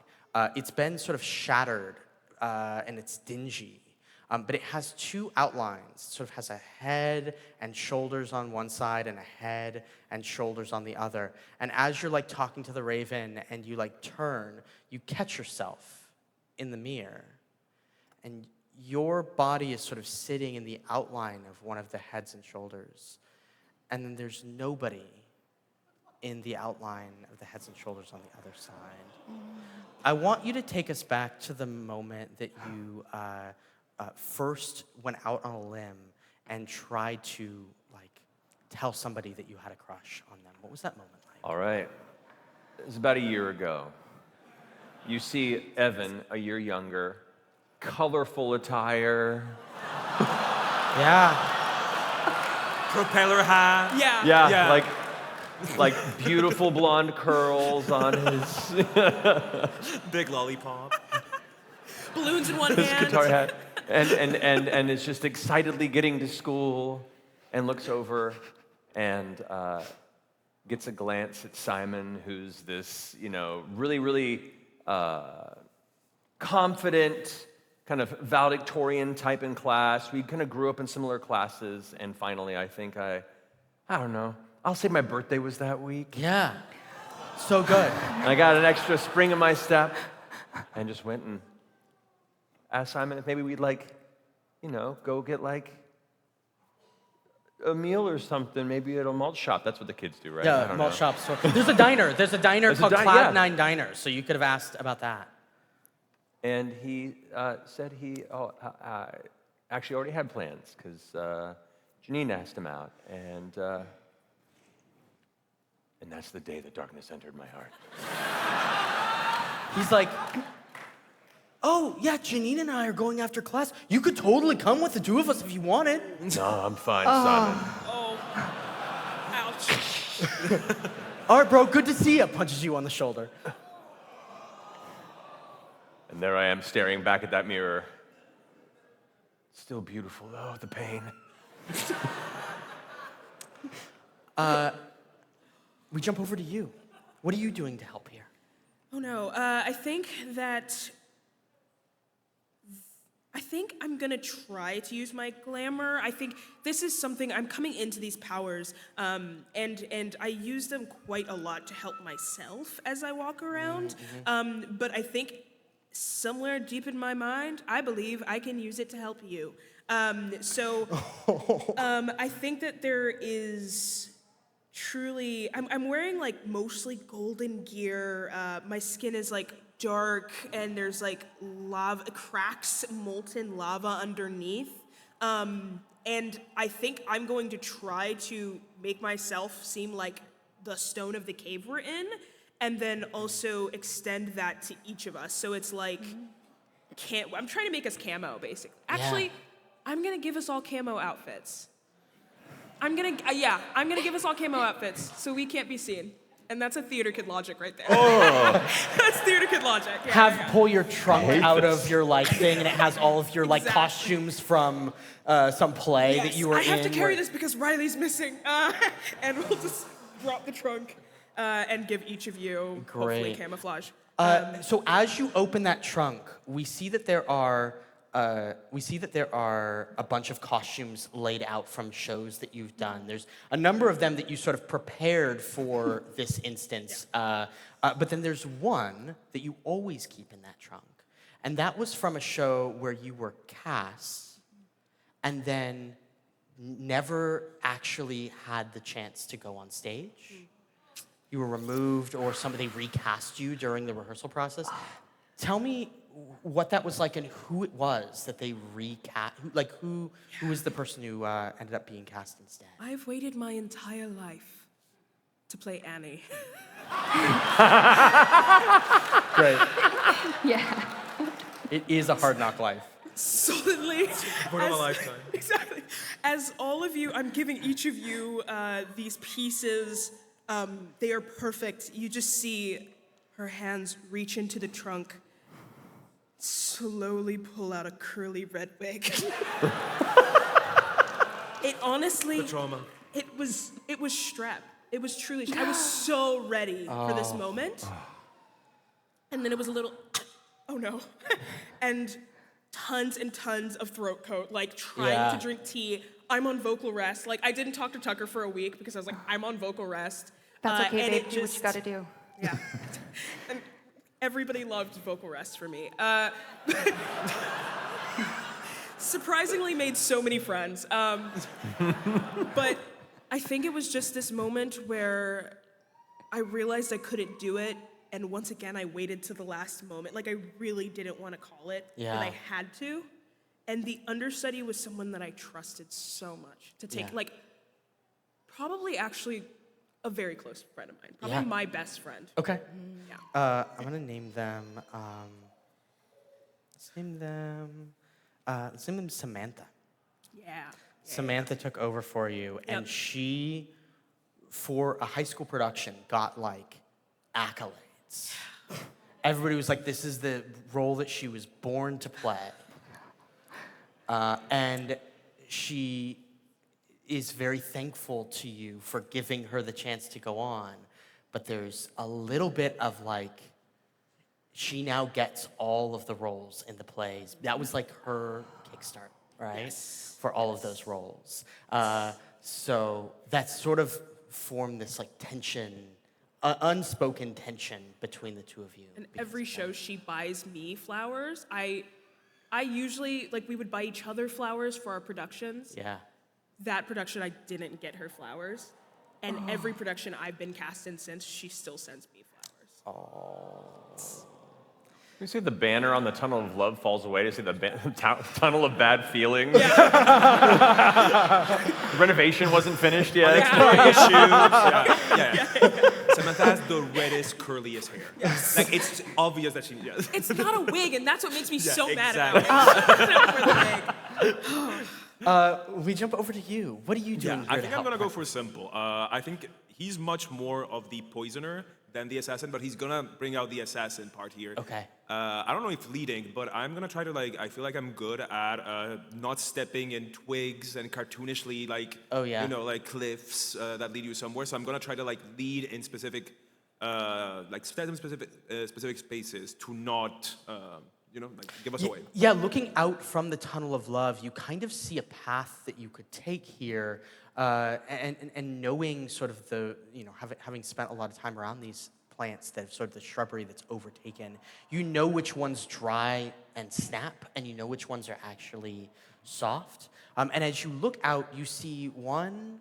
It's been sort of shattered, and it's dingy. But it has two outlines. It sort of has a head and shoulders on one side and a head and shoulders on the other. And as you're like talking to the Raven and you like turn, you catch yourself in the mirror. And your body is sort of sitting in the outline of one of the heads and shoulders. And then there's nobody in the outline of the heads and shoulders on the other side. I want you to take us back to the moment that you first went out on a limb and tried to like tell somebody that you had a crush on them. What was that moment like? All right. It was about a year ago. You see Evan, a year younger, colorful attire. Yeah. Propeller hat. Yeah. Like beautiful blonde curls on his Big lollipop. Balloons in one his hand. guitar hat. And is just excitedly getting to school and looks over and gets a glance at Simon, who's this, really, really confident, kind of valedictorian type in class. We kind of grew up in similar classes, and finally, I think I don't know, I'll say my birthday was that week. Yeah. So good. I got an extra spring in my step and just went and asked Simon if maybe we'd go get like a meal or something, maybe at a malt shop. That's what the kids do, right? Yeah, malt shop. So there's a diner. There's a diner called Cloud9 Diner. So you could have asked about that. And he said he actually already had plans because Janine asked him out, and that's the day that darkness entered my heart. He's like, oh, yeah, Janine and I are going after class. You could totally come with the two of us if you wanted. No, I'm fine, Simon. Oh. Ouch. All right, bro, good to see you. Punches you on the shoulder. And there I am staring back at that mirror. Still beautiful, though, the pain. We jump over to you. What are you doing to help here? Oh no, I think I'm gonna try to use my glamour. I think this is something, I'm coming into these powers, and I use them quite a lot to help myself as I walk around. But I think somewhere deep in my mind, I believe I can use it to help you. I think that there is truly, I'm wearing like mostly golden gear. My skin is like dark and there's like lava cracks, molten lava underneath. And And I think I'm going to try to make myself seem like the stone of the cave we're in, and then also extend that to each of us. So it's like, I'm trying to make us camo, basically. Actually, I'm gonna give us all camo outfits. I'm gonna give us all camo outfits, so we can't be seen. And that's a theater kid logic right there. Oh. That's theater kid logic. Pull your trunk out of your like thing, and it has all of your like costumes from some play that you were in. I have to carry this because Riley's missing, and we'll just drop the trunk and give each of you hopefully camouflage. So as you open that trunk, we see that there are a bunch of costumes laid out from shows that you've done. There's a number of them that you sort of prepared for this instance, but then there's one that you always keep in that trunk, and that was from a show where you were cast, and then never actually had the chance to go on stage. You were removed, or somebody recast you during the rehearsal process. Tell me what that was like and who it was that they recast. Who was the person who ended up being cast instead? I've waited my entire life to play Annie. Great. Yeah. It is a hard knock life. Solidly. For a lifetime. Exactly. As all of you, I'm giving each of you these pieces. They are perfect. You just see her hands reach into the trunk, slowly pull out a curly red wig. It honestly, The trauma. it was strep. It was truly, I was so ready for this moment. And then it was a little, oh no. And tons and tons of throat coat, like trying to drink tea. I'm on vocal rest. Like, I didn't talk to Tucker for a week because I was like, I'm on vocal rest. That's okay, and babe. it Do what you gotta do. Yeah. And everybody loved vocal rest for me. Surprisingly made so many friends. But I think it was just this moment where I realized I couldn't do it. And once again, I waited to the last moment. Like, I really didn't want to call it, but I had to. And the understudy was someone that I trusted so much to take, like, probably actually a very close friend of mine. Probably my best friend. Okay. Yeah. I'm gonna name them. Let's name them Samantha. Yeah. Samantha took over for you, and she, for a high school production, got like accolades. Everybody was like, "This is the role that she was born to play," and she is very thankful to you for giving her the chance to go on. But there's a little bit of like, she now gets all of the roles in the plays. That was like her kickstart, right? Yes. For all of those roles. So that sort of formed this like tension, unspoken tension between the two of you. And every show she buys me flowers. I usually, like, we would buy each other flowers for our productions. Yeah. That production, I didn't get her flowers. And every production I've been cast in since, she still sends me flowers. You see the banner on the Tunnel of Love falls away to see the Tunnel of Bad Feelings. The renovation wasn't finished yet. Samantha has the reddest, curliest hair. Yes. Like, it's obvious that she does. It's not a wig, and that's what makes me so mad about it. We jump over to you. What are you doing here I to think help I'm gonna go Patrick? for simple. I think he's much more of the poisoner than the assassin, but he's gonna bring out the assassin part here. Okay. I don't know if leading, but I'm gonna try to, like, I feel like I'm good at not stepping in twigs and cartoonishly, like, you know, like cliffs that lead you somewhere. So I'm gonna try to, like, lead in specific, like, specific spaces to not, you know, like, give us away. Yeah, looking out from the Tunnel of Love, you kind of see a path that you could take here, and knowing sort of the, you know, having spent a lot of time around these plants, that sort of the shrubbery that's overtaken, you know which ones dry and snap, and you know which ones are actually soft. And as you look out, you see one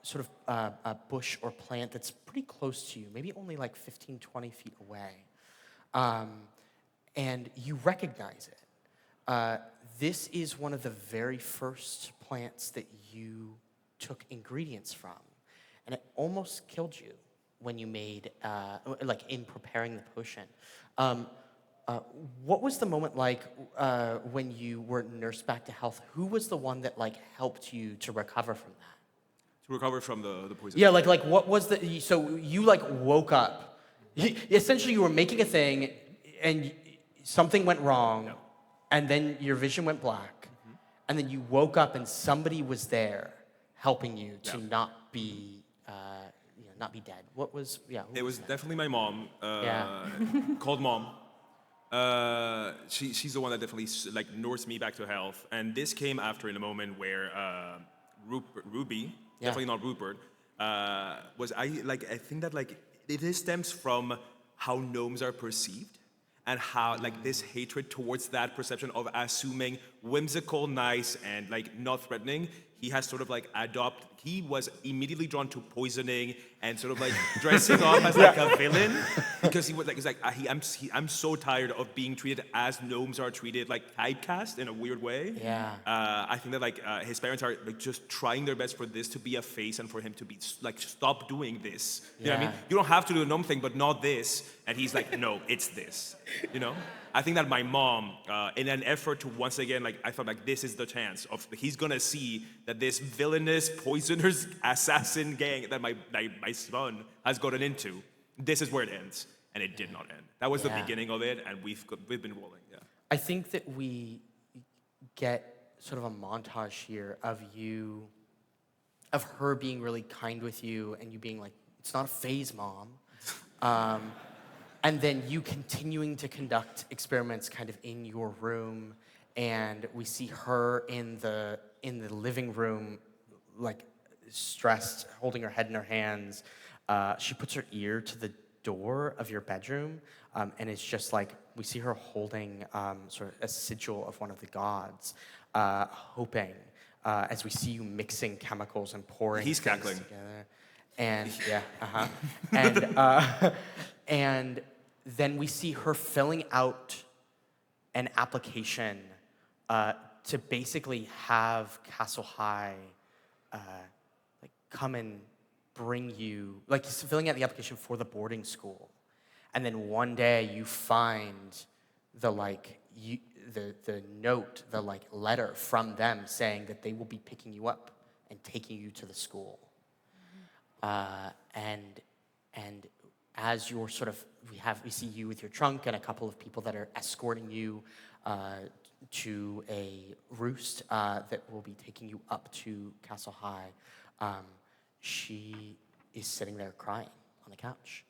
sort of a bush or plant that's pretty close to you, maybe only like 15, 20 feet away. And you recognize it. this is one of the very first plants that you took ingredients from, and it almost killed you when you made, like in preparing the potion. What was the moment like when you were nursed back to health? Who was the one that like helped you to recover from that? To recover from the poison. Yeah, like what was the? So you like woke up. Essentially, you were making a thing, and something went wrong, and then your vision went black, and then you woke up, and somebody was there helping you to not be, not be dead. What was? Yeah. It was definitely my mom. Called mom. She's the one that definitely like nursed me back to health, and this came after in a moment where Ruby, definitely not Rupert, was I think that like it stems from how gnomes are perceived, and how like this hatred towards that perception of assuming whimsical, nice, and like not threatening. He has sort of like he was immediately drawn to poisoning and sort of like dressing up as like a villain, because he was like, I'm so tired of being treated as gnomes are treated, like typecast in a weird way. Yeah. I think that like his parents are like just trying their best for this to be a face and for him to be like, stop doing this. You know what I mean? You don't have to do the gnome thing, but not this. And he's like, no, it's this. You know? I think that my mom, in an effort to once again, like, I thought like this is the chance of he's gonna see that this villainous, poisonous, assassin gang that my son has gotten into, this is where it ends, and it did not end. That was the beginning of it, and we've been rolling. Yeah. I think that we get sort of a montage here of her being really kind with you, and you being like, it's not a phase, Mom. And then you continuing to conduct experiments kind of in your room, and we see her in the living room, like stressed, holding her head in her hands. She puts her ear to the door of your bedroom, and it's just like we see her holding sort of a sigil of one of the gods, hoping as we see you mixing chemicals and pouring. He's things cackling together. And and then we see her filling out an application to basically have Castle High like come and bring you, like filling out the application for the boarding school. And then one day you find the note, the like letter from them saying that they will be picking you up and taking you to the school. And as you're sort of, we see you with your trunk and a couple of people that are escorting you to a roost that will be taking you up to Castle High. She is sitting there crying on the couch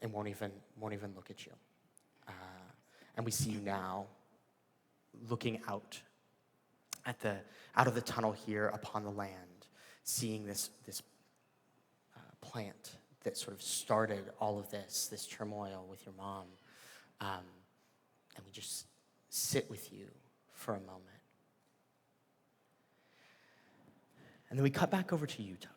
and won't even look at you. And we see you now looking out of the tunnel here upon the land, seeing this plant that sort of started all of this turmoil with your mom. And we just sit with you for a moment. And then we cut back over to you, Tucker.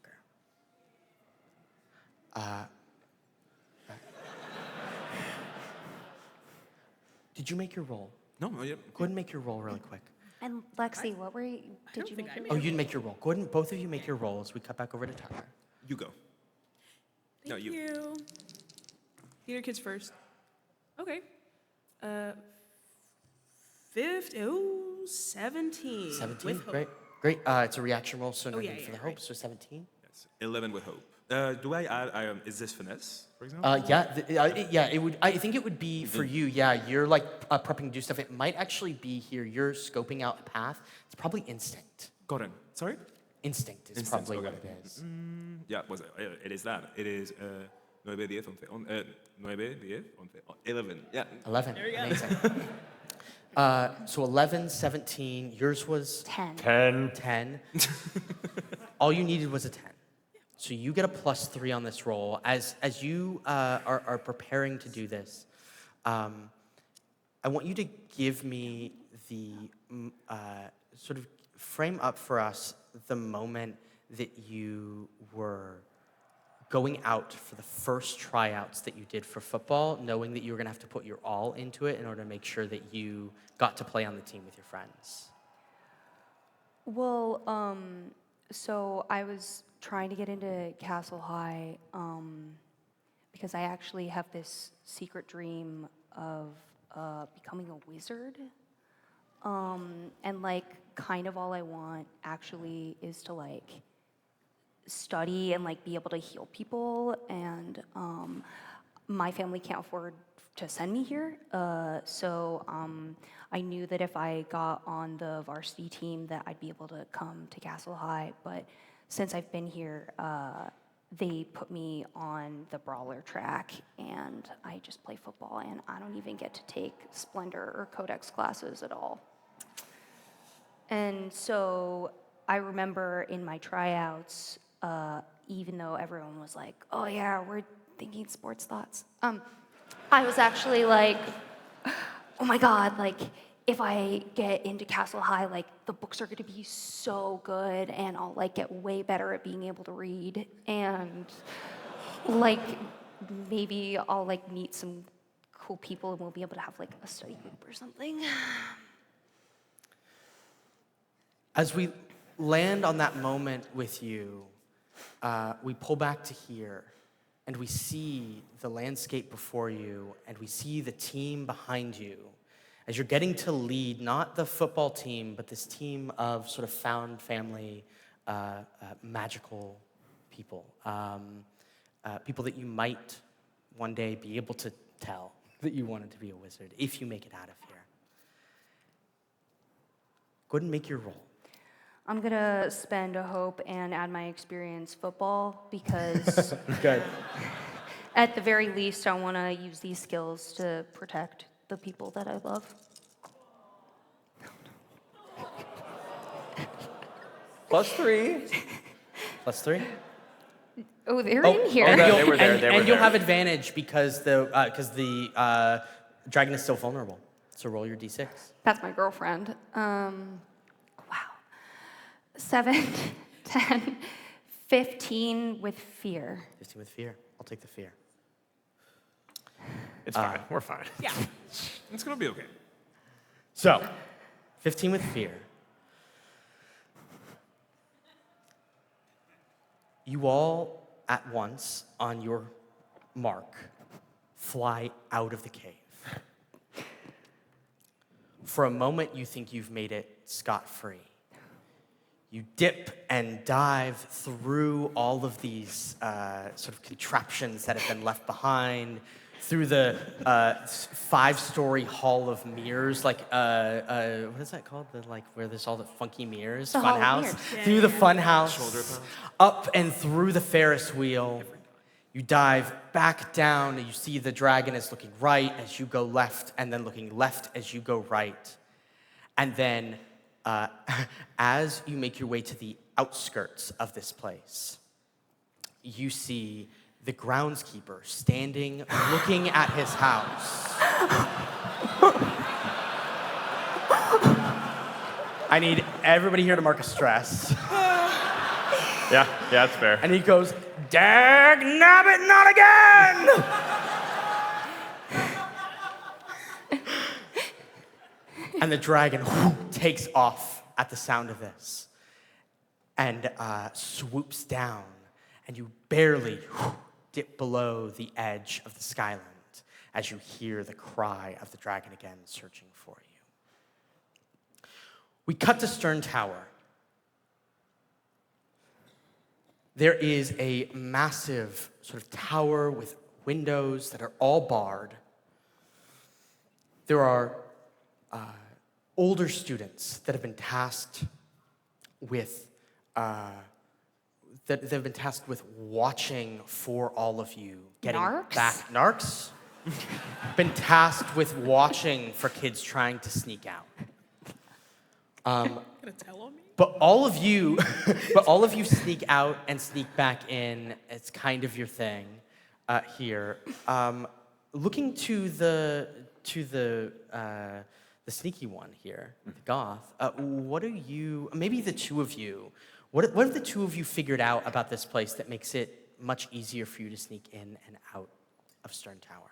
Did you make your roll? No, yeah. Go ahead and make your roll really quick. And Lexi, what were you? Did you make your Oh, you didn't make your roll. Go ahead and both of you make your rolls. We cut back over to Tucker. You go. Thank you. Theater kids first. Okay. 17. 17, With hope. great. It's a reaction roll, so no yeah, need for yeah, the hope, so 17. Yes. 11 with hope. Do I add? Is this finesse, for example? It would. I think it would be for you. Yeah, you're like prepping to do stuff. It might actually be here. You're scoping out a path. It's probably instinct. Got it. Sorry. Instinct is Instinct, probably okay. what it is. Yeah, it is that. It is 9, 10, 11. 11. Yeah. 11. There we go. Amazing. So 11, 17. Yours was 10. 10. All you needed was a 10. So you get a +3 on this roll. As you are preparing to do this, I want you to give me the sort of frame up for us the moment that you were going out for the first tryouts that you did for football, knowing that you were going to have to put your all into it in order to make sure that you got to play on the team with your friends? Well, so I was trying to get into Castle High because I actually have this secret dream of becoming a wizard. And like kind of all I want actually is to like study and like be able to heal people, and my family can't afford to send me here, so I knew that if I got on the varsity team that I'd be able to come to Castle High, but since I've been here, they put me on the brawler track, and I just play football, and I don't even get to take Splendor or Codex classes at all. And so I remember in my tryouts, even though everyone was like, oh yeah, we're thinking sports thoughts, I was actually like, oh my God, like if I get into Castle High, like the books are gonna be so good and I'll like get way better at being able to read, and like maybe I'll like meet some cool people and we'll be able to have like a study group or something. As we land on that moment with you, we pull back to here, and we see the landscape before you, and we see the team behind you as you're getting to lead not the football team, but this team of sort of found family, magical people, people that you might one day be able to tell that you wanted to be a wizard if you make it out of here. Go ahead and make your roll. I'm gonna spend a hope and add my experience football because Good. at the very least I want to use these skills to protect the people that I love. +3. +3. Oh, they're in here. And They were there, they were and you'll there. have advantage because the dragon is still vulnerable. So roll your d6. That's my girlfriend. Wow. 7, 10, 15 with fear. 15 with fear. I'll take the fear. It's fine. We're fine. Yeah. It's going to be okay. So, 15 with fear. You all at once, on your mark, fly out of the cave. For a moment, you think you've made it scot-free. You dip and dive through all of these sort of contraptions that have been left behind, through the 5-story hall of mirrors, like what is that called? Where there's all the funky mirrors, The Hall of funhouse. Mirrors. Through the funhouse, up and through the Ferris wheel. You dive back down, and you see the dragon is looking right as you go left, and then looking left as you go right, and then. As you make your way to the outskirts of this place, you see the groundskeeper standing, looking at his house. I need everybody here to mark a stress. Yeah, that's fair. And he goes, "Dag nabbit, not again!" And the dragon takes off at the sound of this and swoops down, and you barely dip below the edge of the skyland as you hear the cry of the dragon again searching for you. We cut to Stern Tower. There is a massive sort of tower with windows that are all barred. There are older students that have been tasked with watching for all of you getting Narcs? back. Narcs been tasked with watching for kids trying to sneak out. Gonna tell on me? But all of you sneak out and sneak back in. It's kind of your thing here. Looking to the sneaky one here, the goth. What are you? Maybe the two of you. What have the two of you figured out about this place that makes it much easier for you to sneak in and out of Stern Tower?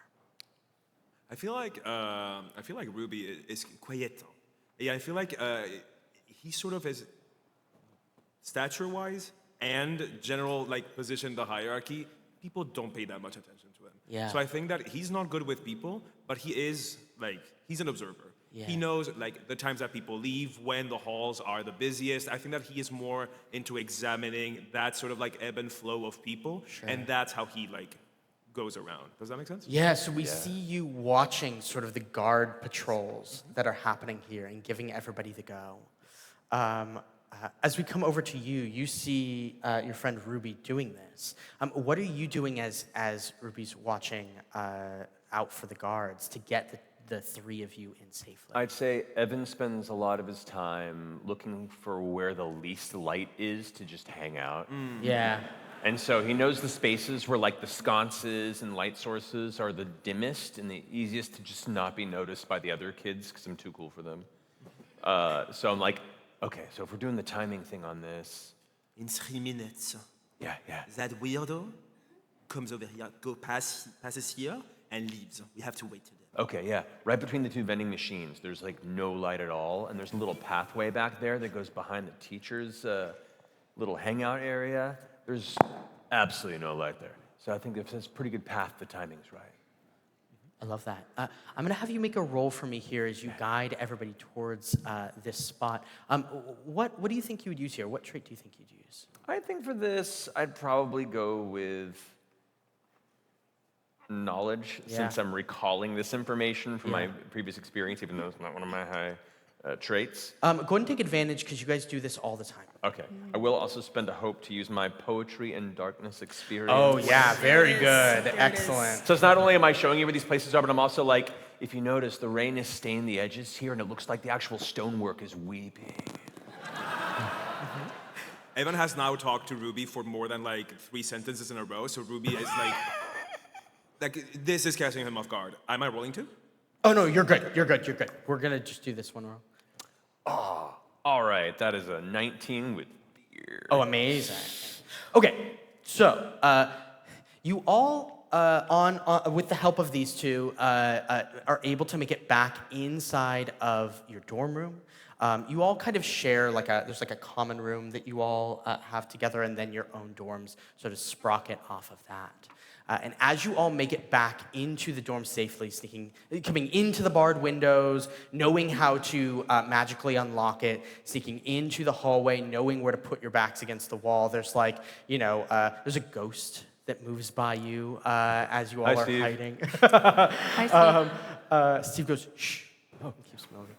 I feel like Ruby is quiet. Yeah, I feel like he sort of is stature-wise and general like position in the hierarchy. People don't pay that much attention to him. Yeah. So I think that he's not good with people, but he is like he's an observer. Yeah. He knows like the times that people leave, when the halls are the busiest. I think that he is more into examining that sort of like ebb and flow of people, and that's how he like goes around. Does that make sense? Yeah, so we see you watching sort of the guard patrols that are happening here and giving everybody the go. As we come over to you, you see your friend Ruby doing this. What are you doing as Ruby's watching out for the guards to get the three of you in safely? I'd say Evan spends a lot of his time looking for where the least light is to just hang out. Yeah. And so he knows the spaces where like the sconces and light sources are the dimmest and the easiest to just not be noticed by the other kids because I'm too cool for them. So I'm like, okay, so if we're doing the timing thing on this. In 3 minutes, Yeah. that weirdo comes over here, passes here, and leaves. We have to wait till then. Okay, yeah. Right between the two vending machines, there's like no light at all, and there's a little pathway back there that goes behind the teacher's little hangout area. There's absolutely no light there. So I think if that's a pretty good path, the timing's right. I love that. I'm going to have you make a roll for me here as you guide everybody towards this spot. What do you think you would use here? What trait do you think you'd use? I think for this, I'd probably go with knowledge, since I'm recalling this information from my previous experience, even though it's not one of my high traits. Go ahead and take advantage, because you guys do this all the time. Okay. I will also spend a hope to use my poetry and darkness experience. Oh, yeah, very good. There it Excellent. So it's not only am I showing you where these places are, but I'm also like, if you notice, the rain has stained the edges here, and it looks like the actual stonework is weeping. Evan has now talked to Ruby for more than like 3 sentences in a row, so Ruby is like this is catching him off guard. Am I rolling too? Oh, no, you're good. You're good. You're good. We're going to just do this one roll. All right, that is a 19 with beer. Oh, amazing. Okay, so you all, with the help of these two, are able to make it back inside of your dorm room. You all kind of share there's like a common room that you all have together, and then your own dorms sort of sprocket off of that. And as you all make it back into the dorm safely, coming into the barred windows, knowing how to magically unlock it, sneaking into the hallway, knowing where to put your backs against the wall, there's there's a ghost that moves by you as you all are Steve. hiding. Hi, Steve. Steve goes, shh. Oh, he keeps moving.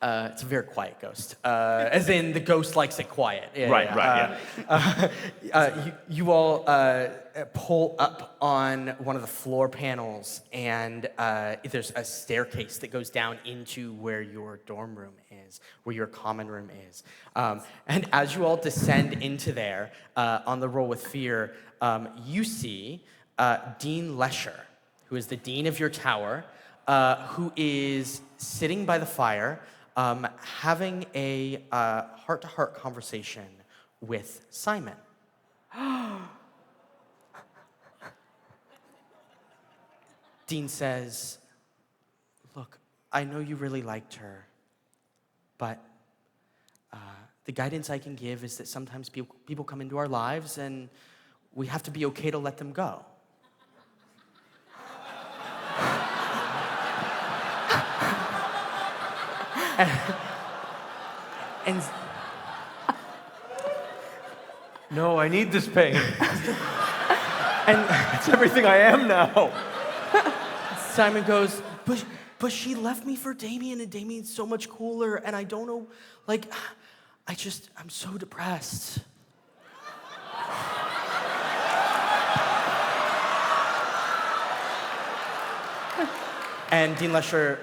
It's a very quiet ghost, as in the ghost likes it quiet. You all pull up on one of the floor panels, and there's a staircase that goes down into where your dorm room is, where your common room is. And as you all descend into there, on the roll with fear, you see Dean Lesher, who is the dean of your tower, who is sitting by the fire, having a heart-to-heart conversation with Simon. Dean says, look, I know you really liked her, but the guidance I can give is that sometimes people come into our lives and we have to be okay to let them go. And No, I need this pain. and It's everything I am now. Simon goes, but she left me for Damien, and Damien's so much cooler, and I don't know, I'm so depressed. And Dean Lesher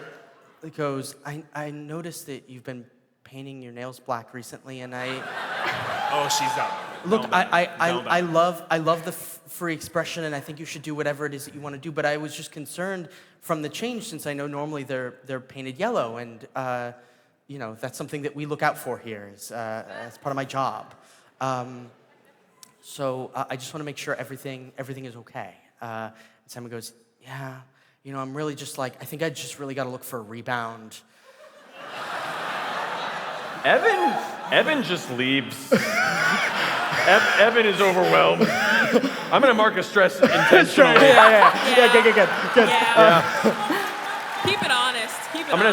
goes, I noticed that you've been painting your nails black recently, and Oh, she's down. look, Down, down. I love the free expression, and I think you should do whatever it is that you want to do. But I was just concerned from the change, since I know normally they're painted yellow, and that's something that we look out for here as part of my job. So I just want to make sure everything is okay. And Simon goes, yeah, I'm really just like, I think I just really got to look for a rebound. Evan just leaves. Evan is overwhelmed. I'm gonna mark a stress intentionally. Good. Keep it honest. I'm gonna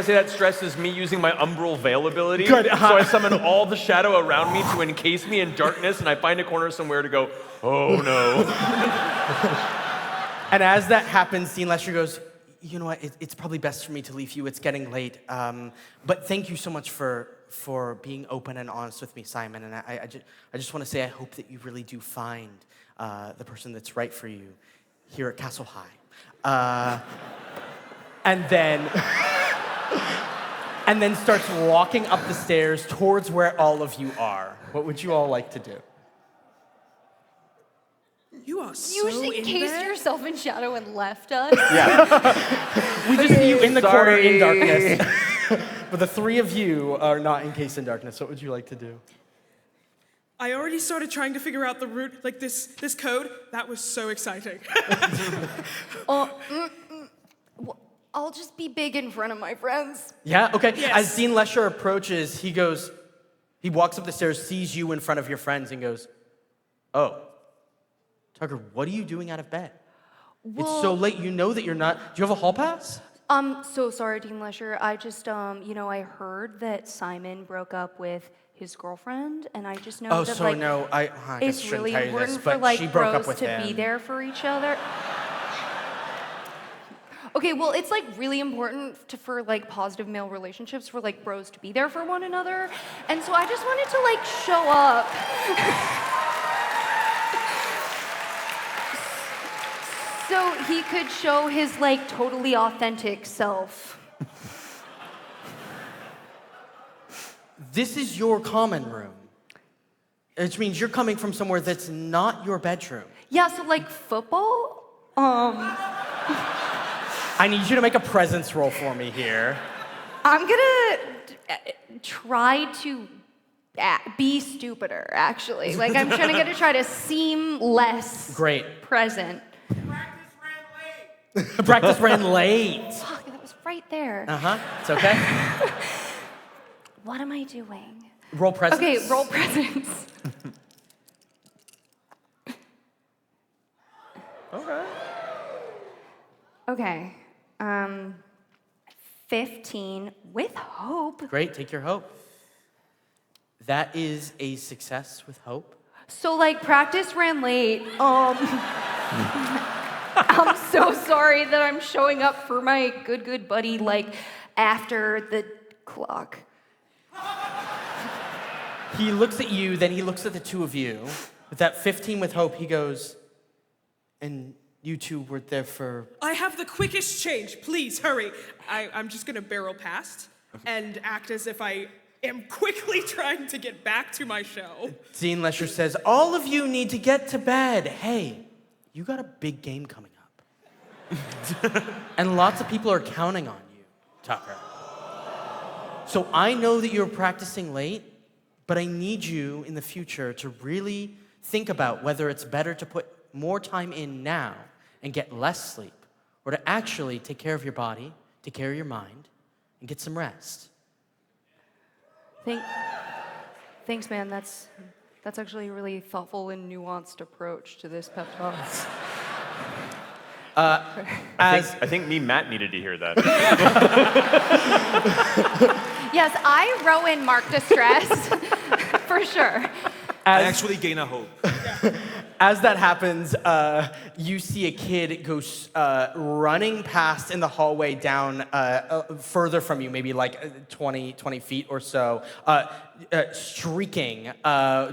say that stress is me using my umbral veil ability. Good. So I summon all the shadow around me to encase me in darkness, and I find a corner somewhere to go, oh no. And as that happens, Dean Lester goes, you know what, it's probably best for me to leave you. It's getting late. But thank you so much for being open and honest with me, Simon. And I just want to say I hope that you really do find the person that's right for you here at Castle High. And then starts walking up the stairs towards where all of you are. What would you all like to do? You are so You in encased there. yourself in shadow and left us. We just see you in the corner in Sorry. darkness. But the three of you are not encased in darkness. What would you like to do? I already started trying to figure out the route, like this code. That was so exciting. I'll just be big in front of my friends. Yeah, okay. Yes. As Dean Lesher approaches, he walks up the stairs, sees you in front of your friends, and goes, oh, Tucker, what are you doing out of bed? It's so late. You know that you're not. Do you have a hall pass? So sorry, Dean Lesher. I just, I heard that Simon broke up with his girlfriend, and I just know that, I guess it's I shouldn't really tell you this, important for, but she broke up bros with to him. be there for each other. Okay, well, it's, really important for positive male relationships for, bros to be there for one another. And so I just wanted to, show up. So he could show his, totally authentic self. This is your common room, which means you're coming from somewhere that's not your bedroom. Yeah, so, football? I need you to make a presence roll for me here. I'm gonna try to be stupider, actually. I'm gonna try to seem less Great. present. Practice ran late. Fuck, that was right there. It's okay. What am I doing? Roll presence. Okay, roll presence. Okay. 15 with hope. Great, take your hope. That is a success with hope. So, practice ran late. I'm so sorry that I'm showing up for my good buddy, after the clock. He looks at you, then he looks at the two of you. With that 15 with hope, he goes, and you two were there for... I have the quickest change. Please, hurry. I'm just going to barrel past and act as if I am quickly trying to get back to my show. Dean Lesher says, all of you need to get to bed. Hey, you got a big game coming up. And lots of people are counting on you, Tucker. So I know that you're practicing late, but I need you in the future to really think about whether it's better to put more time in now and get less sleep, or to actually take care of your body, take care of your mind, and get some rest. Thanks, man. That's actually a really thoughtful and nuanced approach to this pep talk. I think Matt needed to hear that. Yes, I row in mark distress, for sure. I actually gain a hope. As that happens, you see a kid go running past in the hallway down further from you, maybe 20 feet or so, streaking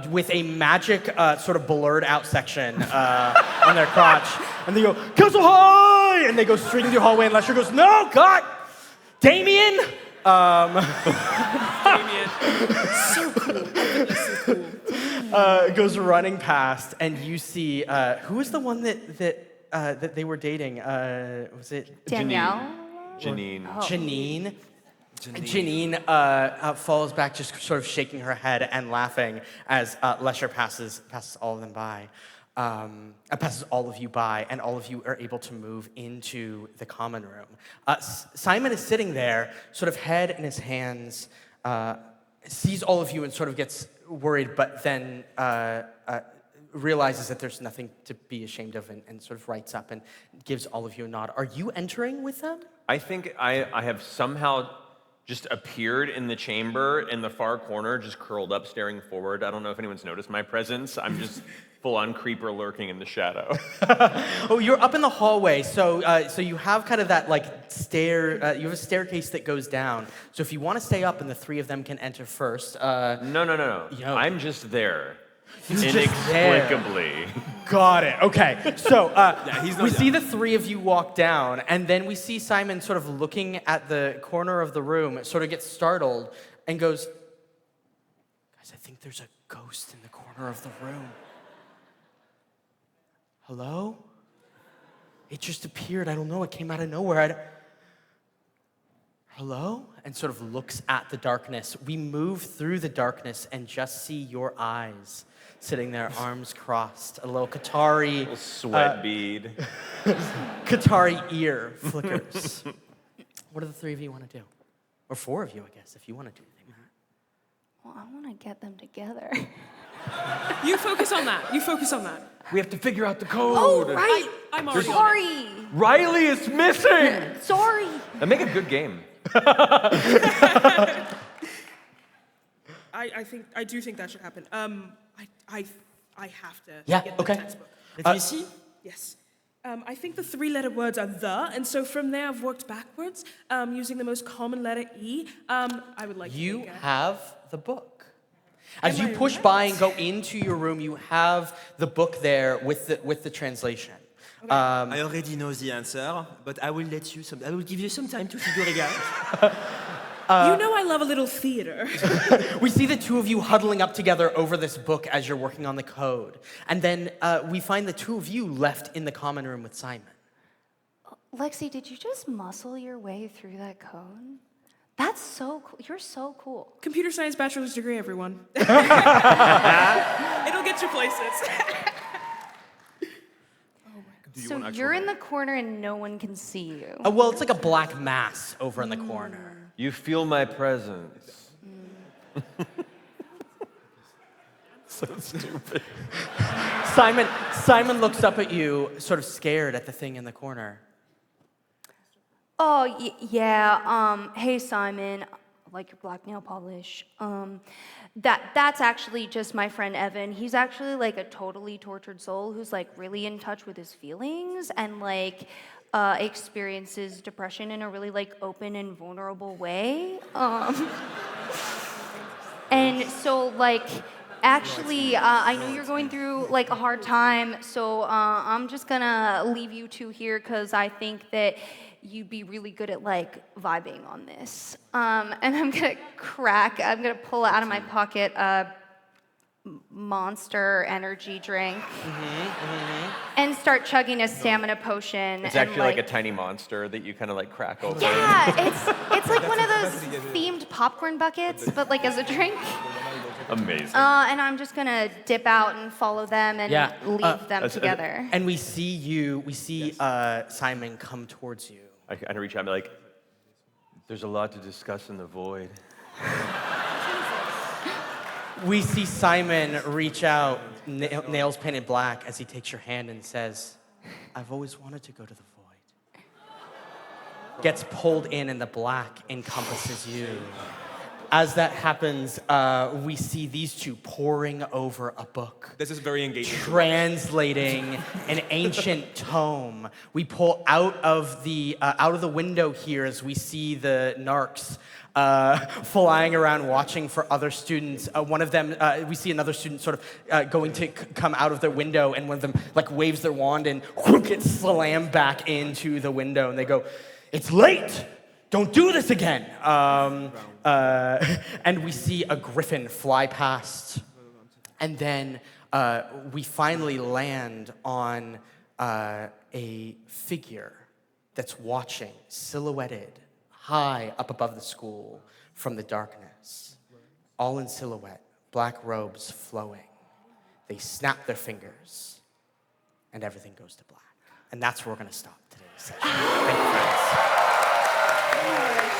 with a magic sort of blurred out section on their crotch. And they go, Castle High! And they go streaking through the hallway, and Lester goes, no, God! Damien! Damien. So cool. This is cool. Goes running past, and you see who was the one that they were dating? Was it Danielle? Janine. Janine? Janine falls back, just sort of shaking her head and laughing as Lesher passes all of them by. Passes all of you by, and all of you are able to move into the common room. Simon is sitting there, sort of head in his hands, sees all of you and sort of gets worried, but then realizes that there's nothing to be ashamed of and sort of writes up and gives all of you a nod. Are you entering with them? I think I have somehow just appeared in the chamber in the far corner, just curled up, staring forward. I don't know if anyone's noticed my presence. I'm just full-on creeper lurking in the shadow. Oh, you're up in the hallway, so you have kind of that like you have a staircase that goes down. So if you want to stay up and the three of them can enter first. No. You know, I'm just there. He's Inexplicably. Just there. Got it. Okay. So we see down. the three of you walk down, and then we see Simon sort of looking at the corner of the room, sort of gets startled, and goes, "Guys, I think there's a ghost in the corner of the room." Hello? It just appeared. I don't know. It came out of nowhere. Hello? And sort of looks at the darkness. We move through the darkness and just see your eyes sitting there, arms crossed, a little Qatari... Little sweat bead. Qatari ear flickers. What do the three of you want to do? Or four of you, I guess, if you want to do anything. Well, I want to get them together. You focus on that. We have to figure out the code. Oh, right. I'm already on it. Sorry. Riley is missing. Sorry. That'd make a good game. I do think that should happen. I have to Yeah, get the okay. textbook. Let me see. Yes. I think the three-letter words are the, and so from there I've worked backwards using the most common letter E. I would like You to have the book. As Am you I push right? by and go into your room, you have the book there with the translation. I already know the answer, but I will give you some time to figure it out. You know I love a little theater. We see the two of you huddling up together over this book as you're working on the code. And then we find the two of you left in the common room with Simon. Lexi, did you just muscle your way through that code? That's so cool. You're so cool. Computer science bachelor's degree, everyone. It'll get you places. So you're in the corner and no one can see you. Well, it's like a black mass over in the corner. You feel my presence. So stupid. Simon looks up at you, sort of scared at the thing in the corner. Oh, yeah. Hey, Simon. I like your black nail polish. That's actually just my friend Evan. He's actually like a totally tortured soul who's like really in touch with his feelings and like experiences depression in a really like open and vulnerable way. And so like actually I know you're going through like a hard time, so I'm just gonna leave you two here because I think that you'd be really good at like vibing on this. And I'm gonna pull out of my pocket a Monster energy drink and start chugging a stamina potion. It's actually like a tiny monster that you kind of like crack open. Yeah, it's like one of those themed popcorn buckets, but like as a drink. Amazing. And I'm just gonna dip out and follow them and leave them together. And we see Simon come towards you. I reach out and be like, there's a lot to discuss in the void. We see Simon reach out, nails painted black, as he takes your hand and says, "I've always wanted to go to the void." Gets pulled in and the black encompasses you. As that happens, we see these two poring over a book. This is very engaging. Translating an ancient tome. We pull out of the window here as we see the narcs flying around watching for other students. One of them, we see another student sort of going to come out of their window, and one of them like waves their wand and gets slammed back into the window, and they go, "It's late! Don't do this again!" And we see a griffin fly past. And then we finally land on a figure that's watching, silhouetted, high up above the school from the darkness, all in silhouette, black robes flowing. They snap their fingers, and everything goes to black. And that's where we're going to stop today's session. Thank you, friends.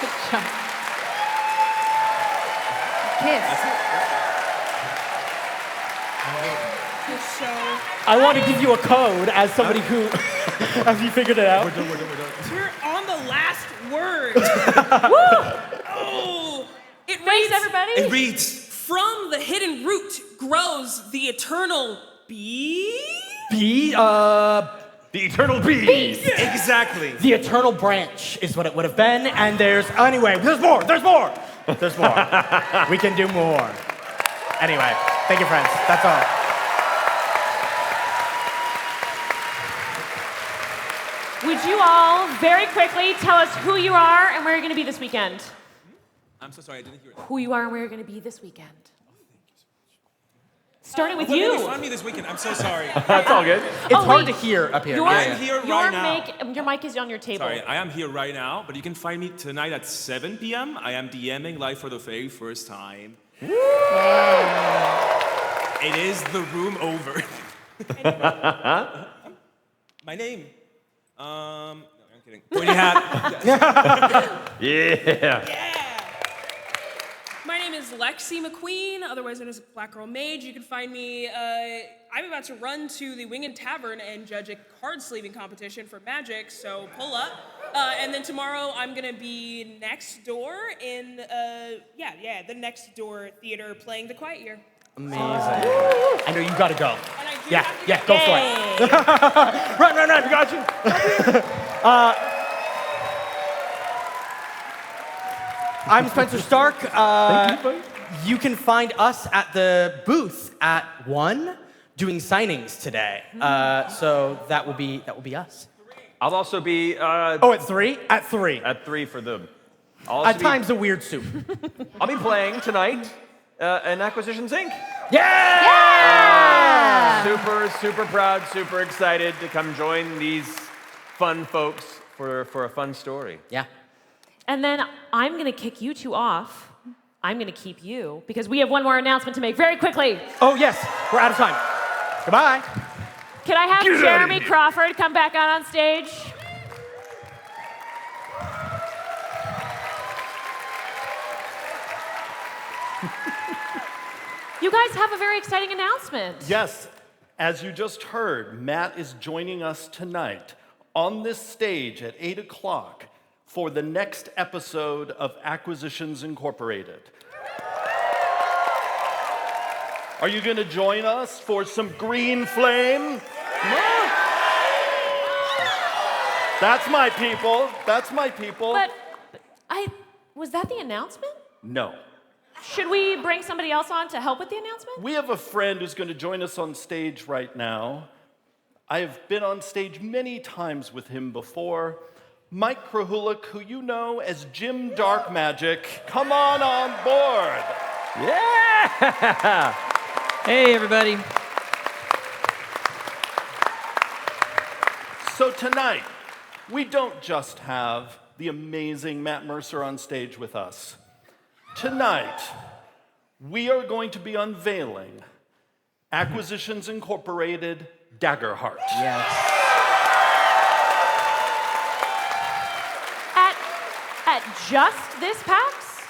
Good job. Kiss. So, I want to give you a code as somebody who, have you figured it out? We're done. we're on the last word. Oh, it Thanks, reads, everybody. It reads, from the hidden root grows the eternal bee. The eternal bees. exactly. The eternal branch is what it would have been, and anyway, there's more. We can do more. Anyway, thank you, friends. That's all. Would you all very quickly tell us who you are and where you're going to be this weekend? I'm so sorry, I didn't hear it. Who you are and where you're going to be this weekend. Starting with When you. did you find me this weekend? I'm so sorry. That's all good. It's hard to hear up here. I am here right now. Your mic is on your table. Sorry, I am here right now, but you can find me tonight at 7 p.m. I am DMing live for the very first time. It is the room over. My name. No, I'm kidding. Pointy hat. Yeah. My name is Lexi McQueen, otherwise known as Black Girl Mage. You can find me, I'm about to run to the Winged Tavern and judge a card sleeving competition for Magic, so pull up. And then tomorrow I'm gonna be next door in, the next door theater playing The Quiet Year. Amazing. I know you gotta go. And I do Yeah, have to yeah, go. go for it. Run, we got you. I'm Spencer Stark. You can find us at the booth at 1 doing signings today. So that will be us. I'll also be At 3? At 3. at 3 for them. I'll also At times a weird soup. I'll be playing tonight in Acquisitions Inc. Yeah! Super proud, super excited to come join these fun folks for a fun story. Yeah. And then I'm going to kick you two off. I'm going to keep you because we have one more announcement to make very quickly. Oh, yes. We're out of time. Goodbye. Can I have Jeremy Crawford come back out on stage? You guys have a very exciting announcement. Yes, as you just heard, Matt is joining us tonight on this stage at 8 o'clock for the next episode of Acquisitions Incorporated. Are you going to join us for some green flame? That's my people. That's my people. But was that the announcement? No. Should we bring somebody else on to help with the announcement? We have a friend who's going to join us on stage right now. I have been on stage many times with him before. Mike Krahulik, who you know as Jim Dark Magic, come on board. Yeah! Hey, everybody. So tonight, we don't just have the amazing Matt Mercer on stage with us. Tonight, we are going to be unveiling Acquisitions Incorporated Daggerheart. Yes. At just this PAX?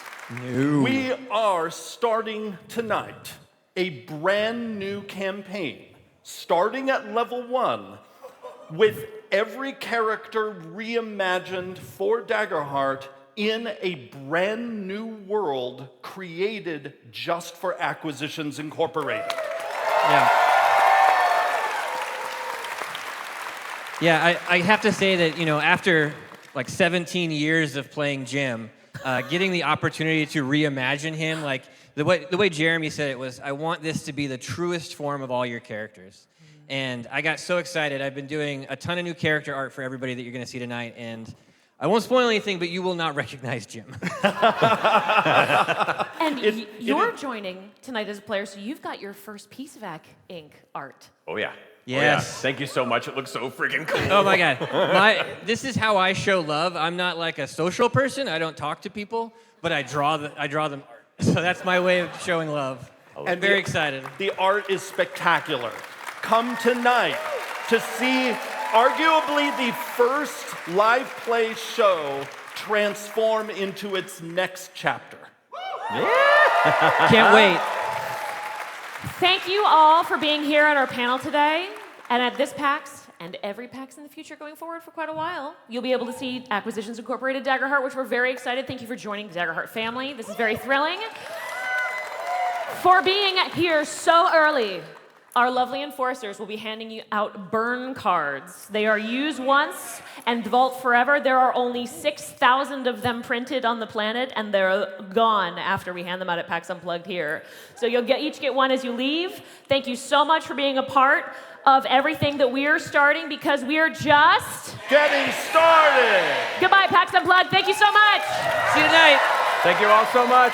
We are starting tonight a brand new campaign, starting at level 1, with every character reimagined for Daggerheart in a brand new world created just for Acquisitions Incorporated. Yeah, I have to say that, after like 17 years of playing Jim, getting the opportunity to reimagine him, like the way Jeremy said it was, I want this to be the truest form of all your characters. And I got so excited. I've been doing a ton of new character art for everybody that you're going to see tonight, and I won't spoil anything, but you will not recognize Jim. And you're joining tonight as a player, so you've got your first piece of Inc. art. Oh, yeah. Yes. Thank you so much. It looks so freaking cool. Oh my God. This is how I show love. I'm not like a social person. I don't talk to people, but I draw them art. So that's my way of showing love. I'm very excited. The art is spectacular. Come tonight to see arguably the first live play show transform into its next chapter. Can't wait. Thank you all for being here at our panel today and at this PAX and every PAX in the future going forward for quite a while. You'll be able to see Acquisitions Incorporated Daggerheart, which we're very excited. Thank you for joining the Daggerheart family. This is very thrilling. For being here so early, our lovely enforcers will be handing you out burn cards. They are use once and vault forever. There are only 6,000 of them printed on the planet, and they're gone after we hand them out at PAX Unplugged here. So you'll each get one as you leave. Thank you so much for being a part of everything that we're starting, because we are just getting started. Goodbye, PAX Unplugged. Thank you so much. See you tonight. Thank you all so much.